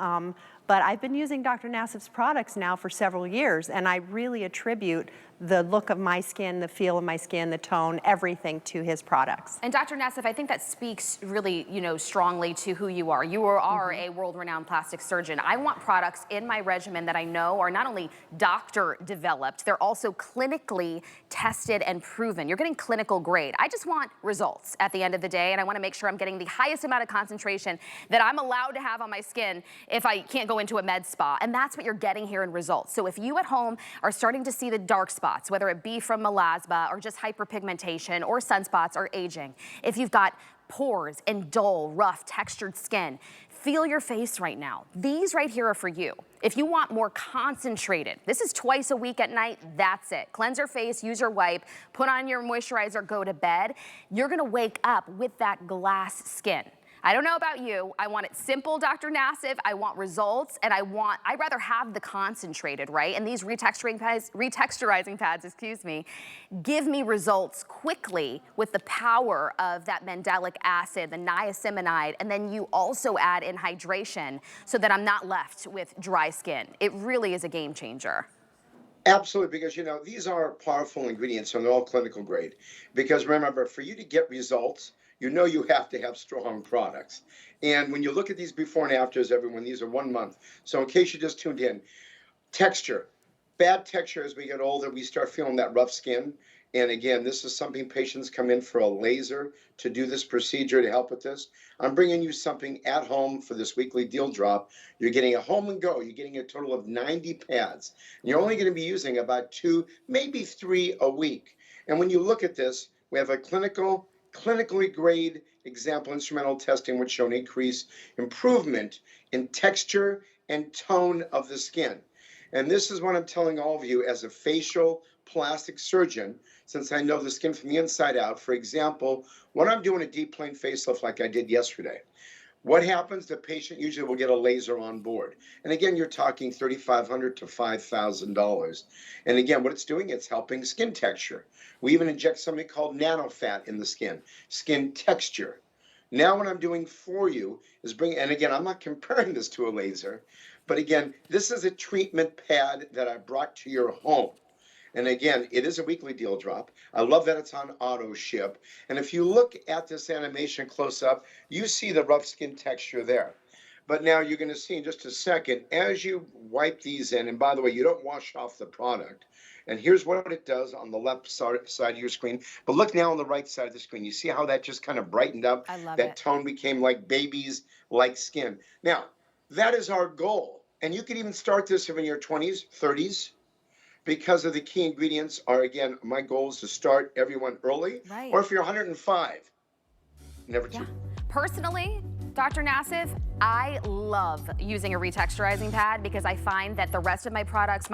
but I've been using Dr. Nassif's products now for several years, and I really attribute the look of my skin, the feel of my skin, the tone, everything to his products. And Dr. Nassif, I think that speaks really, strongly to who you are. You are a world-renowned plastic surgeon. I want products in my regimen that I know are not only doctor developed, they're also clinically tested and proven. You're getting clinical grade. I just want results at the end of the day, and I want to make sure I'm getting the highest amount of concentration that I'm allowed to have on my skin if I can't go into a med spa. And that's what you're getting here in results. So if you at home are starting to see the dark spots, whether it be from melasma or just hyperpigmentation or sunspots or aging, if you've got pores and dull, rough, textured skin, feel your face right now. These right here are for you. If you want more concentrated, this is twice a week at night, that's it. Cleanse your face, use your wipe, put on your moisturizer, go to bed. You're gonna wake up with that glass skin. I don't know about you. I want it simple, Dr. Nassif. I want results, and I'd rather have the concentrated, right? And these retexturizing pads, give me results quickly with the power of that mandelic acid, the niacinamide, and then you also add in hydration so that I'm not left with dry skin. It really is a game changer. Absolutely, because these are powerful ingredients, and they're all clinical grade. Because remember, for you to get results, you have to have strong products. And when you look at these before and afters, everyone, these are 1 month. So in case you just tuned in, texture, bad texture as we get older, we start feeling that rough skin. And again, this is something patients come in for a laser to do this procedure to help with this. I'm bringing you something at home for this weekly deal drop. You're getting a home and go. You're getting a total of 90 pads. And you're only going to be using about 2, maybe 3 a week. And when you look at this, we have a clinical clinically grade example instrumental testing which shown increase improvement in texture and tone of the skin. And this is what I'm telling all of you as a facial plastic surgeon, since I know the skin from the inside out. For example, when I'm doing a deep plane facelift like I did yesterday, what happens? The patient usually will get a laser on board. And again, you're talking $3,500 to $5,000. And again, what it's doing, it's helping skin texture. We even inject something called nanofat in the skin texture. Now what I'm doing for you is and again, I'm not comparing this to a laser, but again, this is a treatment pad that I brought to your home. And again, it is a weekly deal drop. I love that it's on auto ship. And if you look at this animation close up, you see the rough skin texture there. But now you're going to see in just a second, as you wipe these in, and by the way, you don't wash off the product. And here's what it does on the left side of your screen. But look now on the right side of the screen. You see how that just kind of brightened up? I love that it. tone became like babies, like skin. Now, that is our goal. And you can even start this in your 20s, 30s. Because of the key ingredients are, again, my goal is to start everyone early. Right. Or if you're 105, never too. Personally, Dr. Nassif, I love using a retexturizing pad because I find that the rest of my products,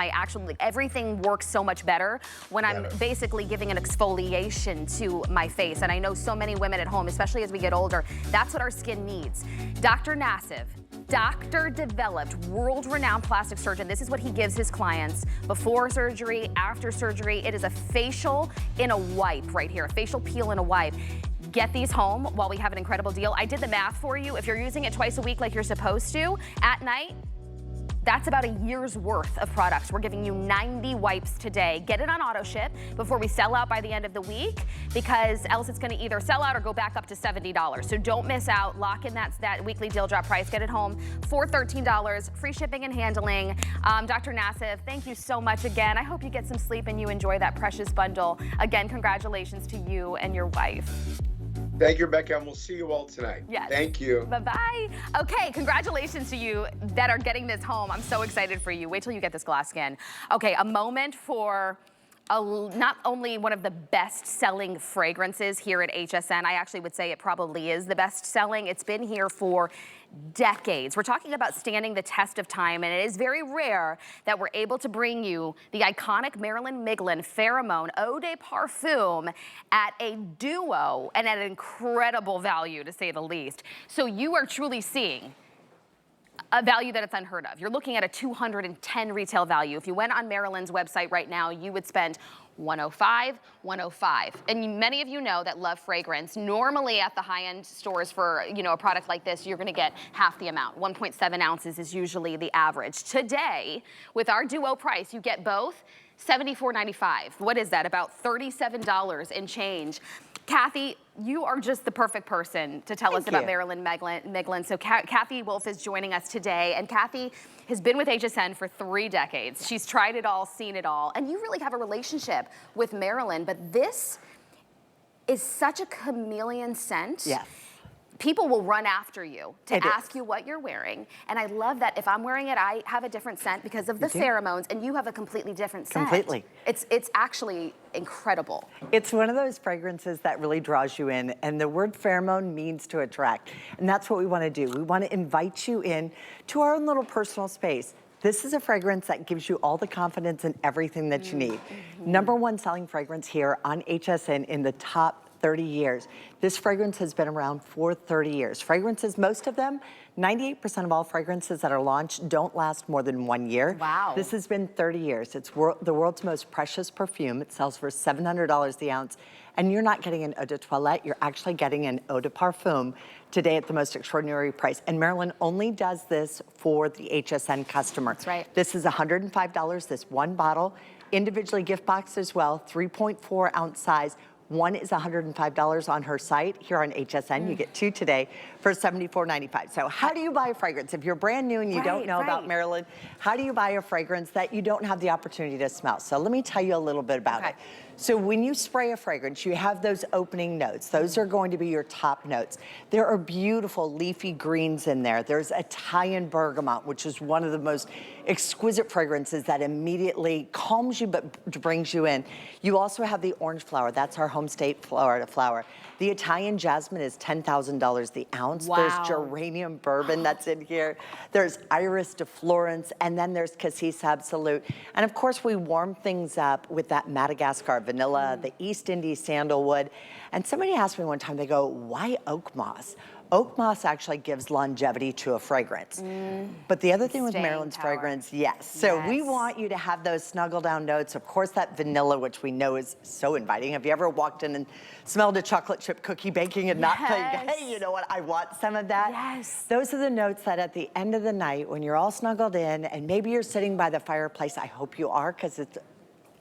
everything works so much better when I'm basically giving an exfoliation to my face. And I know so many women at home, especially as we get older, that's what our skin needs. Dr. Nassif, doctor-developed, world-renowned plastic surgeon. This is what he gives his clients before surgery, after surgery. It is a facial in a wipe right here, a facial peel in a wipe. Get these home while we have an incredible deal. I did the math for you. If you're using it twice a week like you're supposed to, at night, that's about a year's worth of products. We're giving you 90 wipes today. Get it on auto ship before we sell out by the end of the week, because else it's gonna either sell out or go back up to $70. So don't miss out. Lock in that weekly deal drop price. Get it home for $13, free shipping and handling. Dr. Nassif, thank you so much again. I hope you get some sleep and you enjoy that precious bundle. Again, congratulations to you and your wife. Thank you, Rebecca, and we'll see you all tonight. Yes. Thank you. Bye-bye. Okay, congratulations to you that are getting this home. I'm so excited for you. Wait till you get this glass skin. Okay, a moment for not only one of the best-selling fragrances here at HSN, I actually would say it probably is the best-selling. It's been here for decades. We're talking about standing the test of time, and it is very rare that we're able to bring you the iconic Marilyn Miglin Pheromone Eau de Parfum at a duo and at an incredible value, to say the least. So you are truly seeing a value that it's unheard of. You're looking at a $210 retail value. If you went on Marilyn's website right now, you would spend $105, $105. And many of you know that love fragrance. Normally at the high-end stores for, a product like this, you're gonna get half the amount. 1.7 ounces is usually the average. Today, with our duo price, you get both $74.95. What is that? About $37 and change. Kathy, you are just the perfect person to tell us about Marilyn Miglin. So Kathy Wolf is joining us today, and Kathy has been with HSN for 3 decades. She's tried it all, seen it all, and you really have a relationship with Marilyn, but this is such a chameleon scent. Yes. People will run after you to ask you what you're wearing. And I love that if I'm wearing it, I have a different scent because of the pheromones, and you have a completely different scent. Completely. It's actually incredible. It's one of those fragrances that really draws you in, and the word pheromone means to attract. And that's what we want to do. We want to invite you in to our own little personal space. This is a fragrance that gives you all the confidence in everything that you need. #1 selling fragrance here on HSN in the top 30 years. This fragrance has been around for 30 years. Fragrances, most of them, 98% of all fragrances that are launched don't last more than 1 year. Wow. This has been 30 years. It's the world's most precious perfume. It sells for $700 the ounce. And you're not getting an eau de toilette, you're actually getting an eau de parfum today at the most extraordinary price. And Marilyn only does this for the HSN customer. That's right. This is $105, this one bottle. Individually gift boxed as well, 3.4 ounce size. One is $105 on her site. Here on HSN, you get 2 today for $74.95. So how do you buy a fragrance? If you're brand new and you don't know about Marilyn, how do you buy a fragrance that you don't have the opportunity to smell? So let me tell you a little bit about it. So when you spray a fragrance, you have those opening notes. Those are going to be your top notes. There are beautiful leafy greens in there. There's Italian bergamot, which is one of the most exquisite fragrances that immediately calms you but brings you in. You also have the orange flower. That's our home state Florida flower. The Italian jasmine is $10,000 the ounce. Wow. There's geranium bourbon that's in here. There's iris de Florence, and then there's cassis absolute. And of course, we warm things up with that Madagascar vanilla, the East Indies sandalwood. And somebody asked me one time, they go, why oak moss? Oak moss actually gives longevity to a fragrance. But the other thing with Staying Marilyn's power. fragrance, yes. So we Yes. want you to have those snuggle down notes. Of course, that vanilla, which we know is so inviting. Have you ever walked in and smelled a chocolate chip cookie baking and not think, hey, you know what, I want some of that? Yes. Those are the notes that at the end of the night, when you're all snuggled in and maybe you're sitting by the fireplace, I hope you are, because it's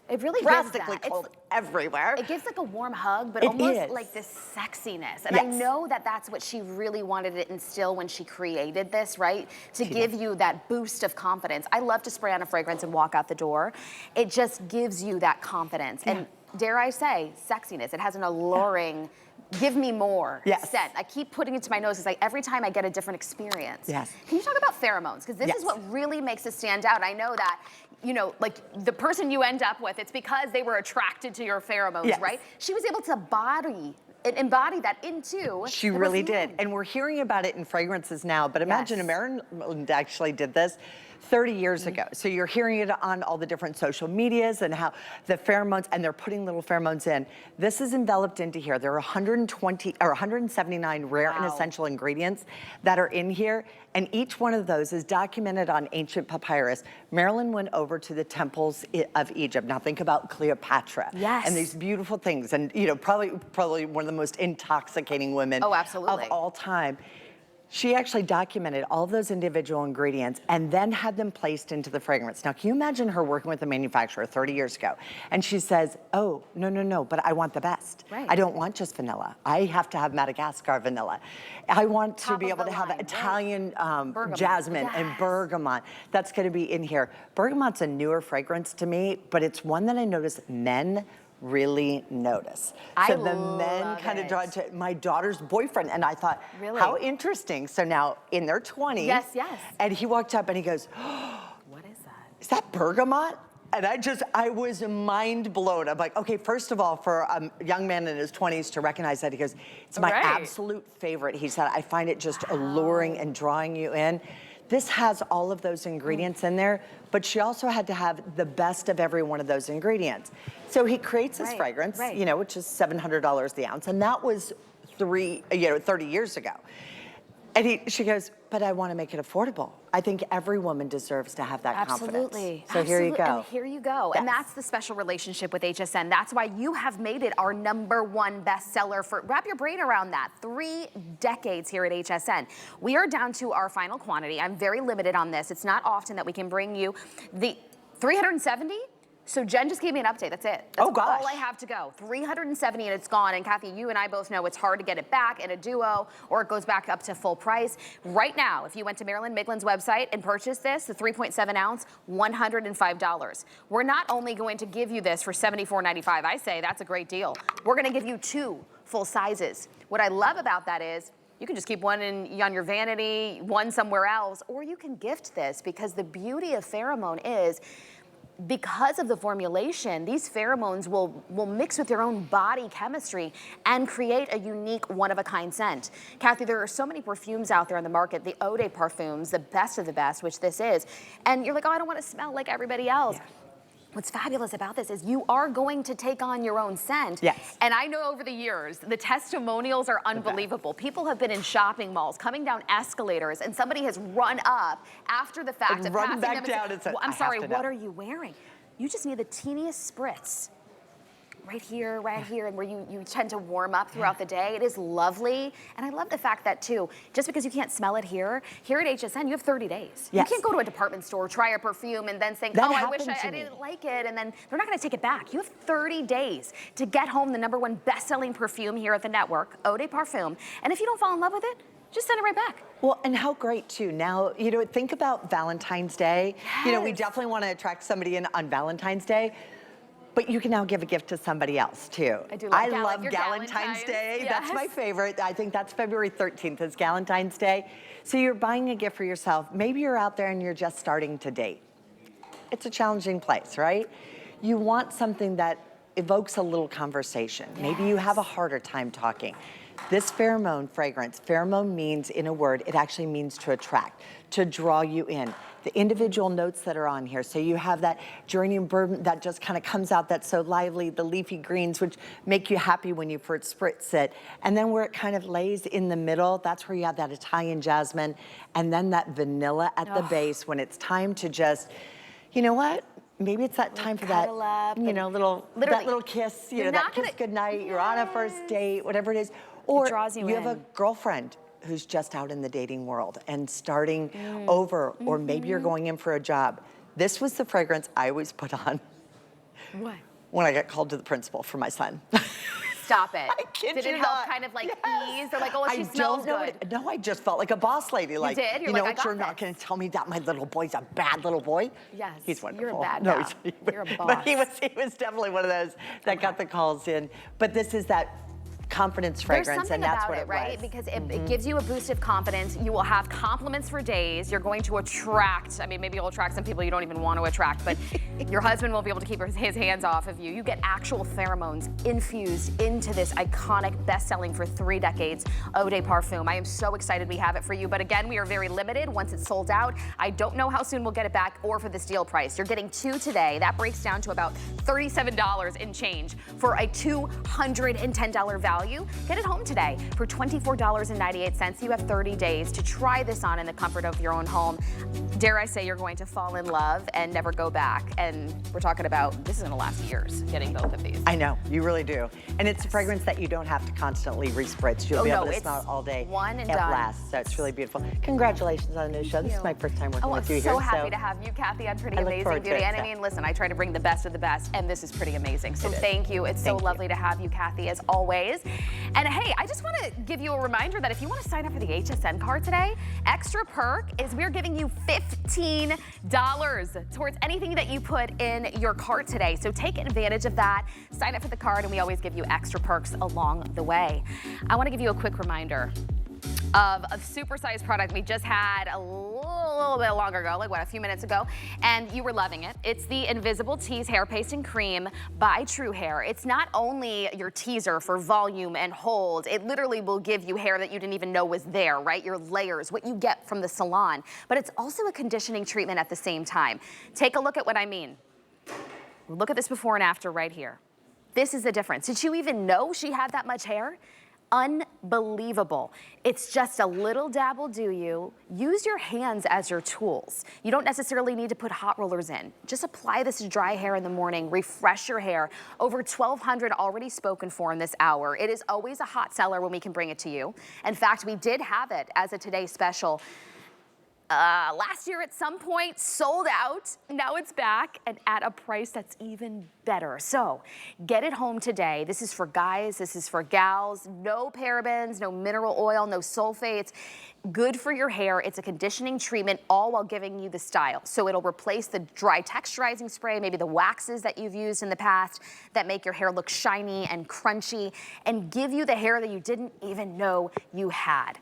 It really drastically gives that. cold everywhere. It gives like a warm hug, but It almost is. like this sexiness. And I Yes. know that that's what she really wanted to instill when she created this, right? To give you that boost of confidence. I love to spray on a fragrance and walk out the door. It just gives you that confidence. And dare I say, sexiness. It has an alluring, give me more Yes. scent. I keep putting it to my nose. It's like every time I get a different experience. Yes. Can you talk about pheromones? Because this is Yes. what really makes it stand out. I know that, you know, like the person you end up with, it's because they were attracted to your pheromones, Yes. right? She was able to embody that into She the really perfume. did. And we're hearing about it in fragrances now, but imagine Yes. Marilyn actually did this 30 years ago. So you're hearing it on all the different social medias and how the pheromones, and they're putting little pheromones in. This is enveloped into here. There are 179 rare and Wow. essential ingredients that are in here. And each one of those is documented on ancient papyrus. Marilyn went over to the temples of Egypt. Now think about Cleopatra. Yes. And these beautiful things. And you know, probably one of the most intoxicating women Oh, absolutely. of all time. She actually documented all of those individual ingredients and then had them placed into the fragrance. Now, can you imagine her working with a manufacturer 30 years ago? And she says, oh, no, but I want the best. Right. I don't want just vanilla. I have to have Madagascar vanilla. I want to Top be of able the to have line, Italian Bergamot. jasmine and Yes. bergamot. That's gonna be in here. Bergamot's a newer fragrance to me, but it's one that I notice men really notice. I So the men love kind of it. drawn to my daughter's boyfriend, and I thought, Really? how interesting. So now in their 20s, Yes. and he walked up and he goes, What is that? is that bergamot? And I was mind blown. I'm like, okay, first of all, for a young man in his 20s to recognize that, he goes, it's my Right. absolute favorite. He said, I find it just alluring and drawing you in. This has all of those ingredients in there, but she also had to have the best of every one of those ingredients. So he creates this Right, fragrance, right. you know, which is $700 the ounce, and that was 30 years ago. And she goes, but I want to make it affordable. I think every woman deserves to have that confidence. Absolutely. So here you go. And here you go. And Yes. that's the special relationship with HSN. That's why you have made it our #1 bestseller for, wrap your brain around that, 3 decades here at HSN. We are down to our final quantity. I'm very limited on this. It's not often that we can bring you the 370. So Jen just gave me an update. That's it. That's Oh, gosh. all I have to go. 370 and it's gone. And Kathy, you and I both know it's hard to get it back in a duo, or it goes back up to full price. Right now, if you went to Marilyn Miglin's website and purchased this, the 3.7 ounce, $105. We're not only going to give you this for $74.95. I say that's a great deal. We're going to give you 2 full sizes. What I love about that is you can just keep one on your vanity, one somewhere else, or you can gift this, because the beauty of pheromone is, because of the formulation, these pheromones will mix with your own body chemistry and create a unique, one-of-a-kind scent. Kathy, there are so many perfumes out there on the market, the Eau de Parfums, the best of the best, which this is, and you're like, oh, I don't want to smell like everybody else. Yeah. What's fabulous about this is you are going to take on your own scent. Yes. And I know over the years, the testimonials are unbelievable. People have been in shopping malls, coming down escalators, and somebody has run up after the fact And of run passing back them and down said, and said, well, I'm "I have sorry, to know." what are you wearing? You just need the teeniest spritz. Right here, and where you tend to warm up throughout the day. It is lovely. And I love the fact that, too, just because you can't smell it here at HSN, you have 30 days. Yes. You can't go to a department store, try a perfume, and then think, That oh, I wish happened to I me. didn't like it, and then they're not gonna take it back. You have 30 days to get home the #1 best-selling perfume here at the network, Eau de Parfum. And if you don't fall in love with it, just send it right back. Well, and how great too. Now, you know, think about Valentine's Day. You know, we Yes. definitely want to attract somebody in on Valentine's Day. But you can now give a gift to somebody else too. I do love love your Galentine's Galentine's. Day. That's Yes. my favorite. I think that's February 13th is Galentine's Day. So you're buying a gift for yourself. Maybe you're out there and you're just starting to date. It's a challenging place, right? You want something that evokes a little conversation. Maybe you have a harder time talking. This pheromone fragrance, pheromone means, in a word, it actually means to attract, to draw you in. The individual notes that are on here, so you have that geranium bourbon that just kind of comes out, that's so lively, the leafy greens, which make you happy when you first spritz it. And then where it kind of lays in the middle, that's where you have that Italian jasmine, and then that vanilla at the base when it's time to just, you know what? Maybe it's that time for that, you know, that little kiss, you know, that kiss goodnight, you're on a first date, whatever it is. Or you have a girlfriend who's just out in the dating world and starting over, or maybe you're going in for a job. This was the fragrance I always put on when I got called to the principal for my son. Stop it. I kid Did you it help not. kind of like ease? Or like, oh, she smells good. No, I just felt like a boss lady. Like, you did? You're you know like, what, you're not going to tell me that my little boy's a bad little boy? Yes. He's wonderful. You're a bad no, guy. You're a boss. But he was definitely one of those that got the calls in. But this is that confidence fragrance, and that's what it was. Right? Because it gives you a boost of confidence. You will have compliments for days. You're going to attract, I mean, maybe you'll attract some people you don't even want to attract, but your husband won't be able to keep his hands off of you. You get actual pheromones infused into this iconic, best-selling for 3 decades Eau de Parfum. I am so excited we have it for you, but again, we are very limited. Once it's sold out, I don't know how soon we'll get it back or for this deal price. You're getting 2 today. That breaks down to about $37 in change for a $210 value. Get it home today for $24.98. You have 30 days to try this on in the comfort of your own home. Dare I say you're going to fall in love and never go back. And we're talking about, this is going to last years, getting both of these. I know, you really do. And it's a fragrance that you don't have to constantly respritz. You'll be able to smell it all day. One and it done. lasts, so it's really beautiful. Congratulations on the new show. This is my first time working with you here. I'm so happy to have you, Kathy, on Pretty Amazing Beauty. And I mean, listen, I try to bring the best of the best, and this is pretty amazing. So thank you. It's so lovely to have you, Kathy, as always. And hey, I just want to give you a reminder that if you want to sign up for the HSN card today, extra perk is we're giving you $15 towards anything that you put in your cart today. So take advantage of that. Sign up for the card, and we always give you extra perks along the way. I want to give you a quick reminder of a supersized product we just had a little bit longer ago, like what, a few minutes ago, and you were loving it. It's the Invisible Tease Hair Paste and Cream by True Hair. It's not only your teaser for volume and hold, it literally will give you hair that you didn't even know was there, right? Your layers, what you get from the salon, but it's also a conditioning treatment at the same time. Take a look at what I mean. Look at this before and after right here. This is the difference. Did you even know she had that much hair? Unbelievable. It's just a little dab will do you. Use your hands as your tools. You don't necessarily need to put hot rollers in. Just apply this to dry hair in the morning, refresh your hair. Over 1,200 already spoken for in this hour. It is always a hot seller when we can bring it to you. In fact, we did have it as a Today Special. Last year at some point sold out. Now it's back and at a price that's even better. So get it home today. This is for guys, this is for gals. No parabens, no mineral oil, no sulfates. Good for your hair. It's a conditioning treatment, all while giving you the style. So it'll replace the dry texturizing spray, maybe the waxes that you've used in the past that make your hair look shiny and crunchy, and give you the hair that you didn't even know you had.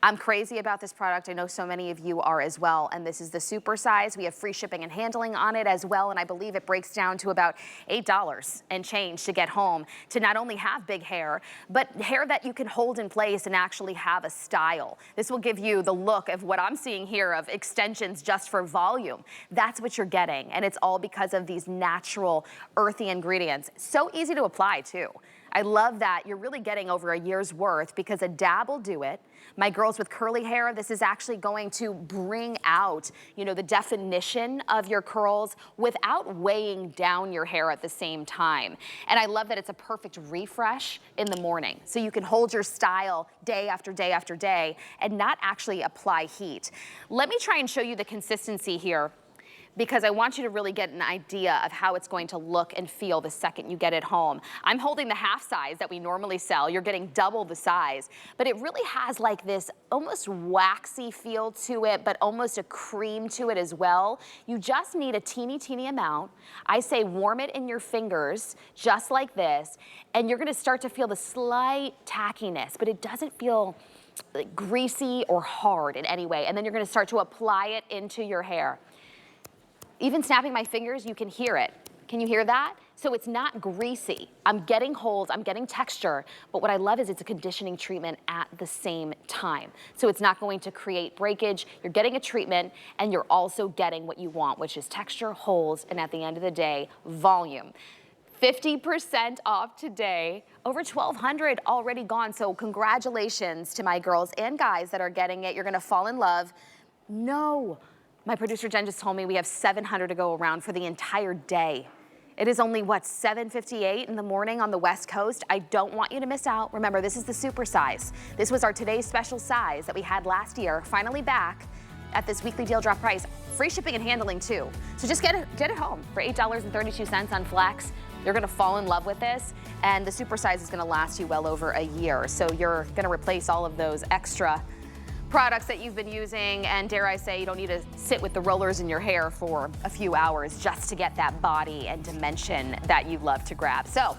I'm crazy about this product. I know so many of you are as well. And this is the super size. We have free shipping and handling on it as well. And I believe it breaks down to about $8 and change to get home to not only have big hair, but hair that you can hold in place and actually have a style. This will give you the look of what I'm seeing here of extensions just for volume. That's what you're getting. And it's all because of these natural earthy ingredients. So easy to apply too. I love that you're really getting over a year's worth because a dab will do it. My girls with curly hair, this is actually going to bring out, you know, the definition of your curls without weighing down your hair at the same time. And I love that it's a perfect refresh in the morning. So you can hold your style day after day after day and not actually apply heat. Let me try and show you the consistency here, because I want you to really get an idea of how it's going to look and feel the second you get it home. I'm holding the half size that we normally sell. You're getting double the size, but it really has like this almost waxy feel to it, but almost a cream to it as well. You just need a teeny, teeny amount. I say warm it in your fingers, just like this, and you're gonna start to feel the slight tackiness, but it doesn't feel like greasy or hard in any way. And then you're gonna start to apply it into your hair. Even snapping my fingers, you can hear it. Can you hear that? So it's not greasy. I'm getting holds, I'm getting texture, but what I love is it's a conditioning treatment at the same time. So it's not going to create breakage. You're getting a treatment and you're also getting what you want, which is texture, holds, and at the end of the day, volume. 50% off today, over 1,200 already gone. So congratulations to my girls and guys that are getting it. You're gonna fall in love. No, my producer Jen just told me we have 700 to go around for the entire day. It is only, what, 7:58 in the morning on the West Coast. I don't want you to miss out. Remember, this is the super size. This was our today's special size that we had last year, finally back at this weekly deal drop price. Free shipping and handling too. So just get it home for $8.32 on Flex. You're gonna fall in love with this, and the super size is gonna last you well over a year. So you're gonna replace all of those extra products that you've been using, and dare I say, you don't need to sit with the rollers in your hair for a few hours just to get that body and dimension that you love to grab. So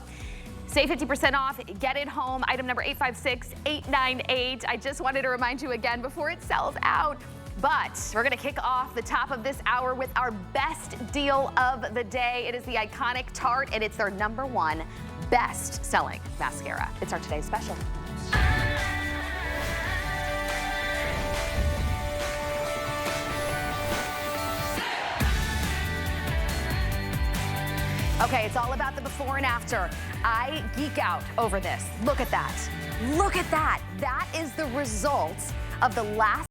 save 50% off, get it home. Item number 856898. I just wanted to remind you again before it sells out. But we're gonna kick off the top of this hour with our best deal of the day. It is the iconic Tarte, and it's their #1 best-selling mascara. It's our today's special. Okay, it's all about the before and after. I geek out over this. Look at that. Look at that. That is the result of the last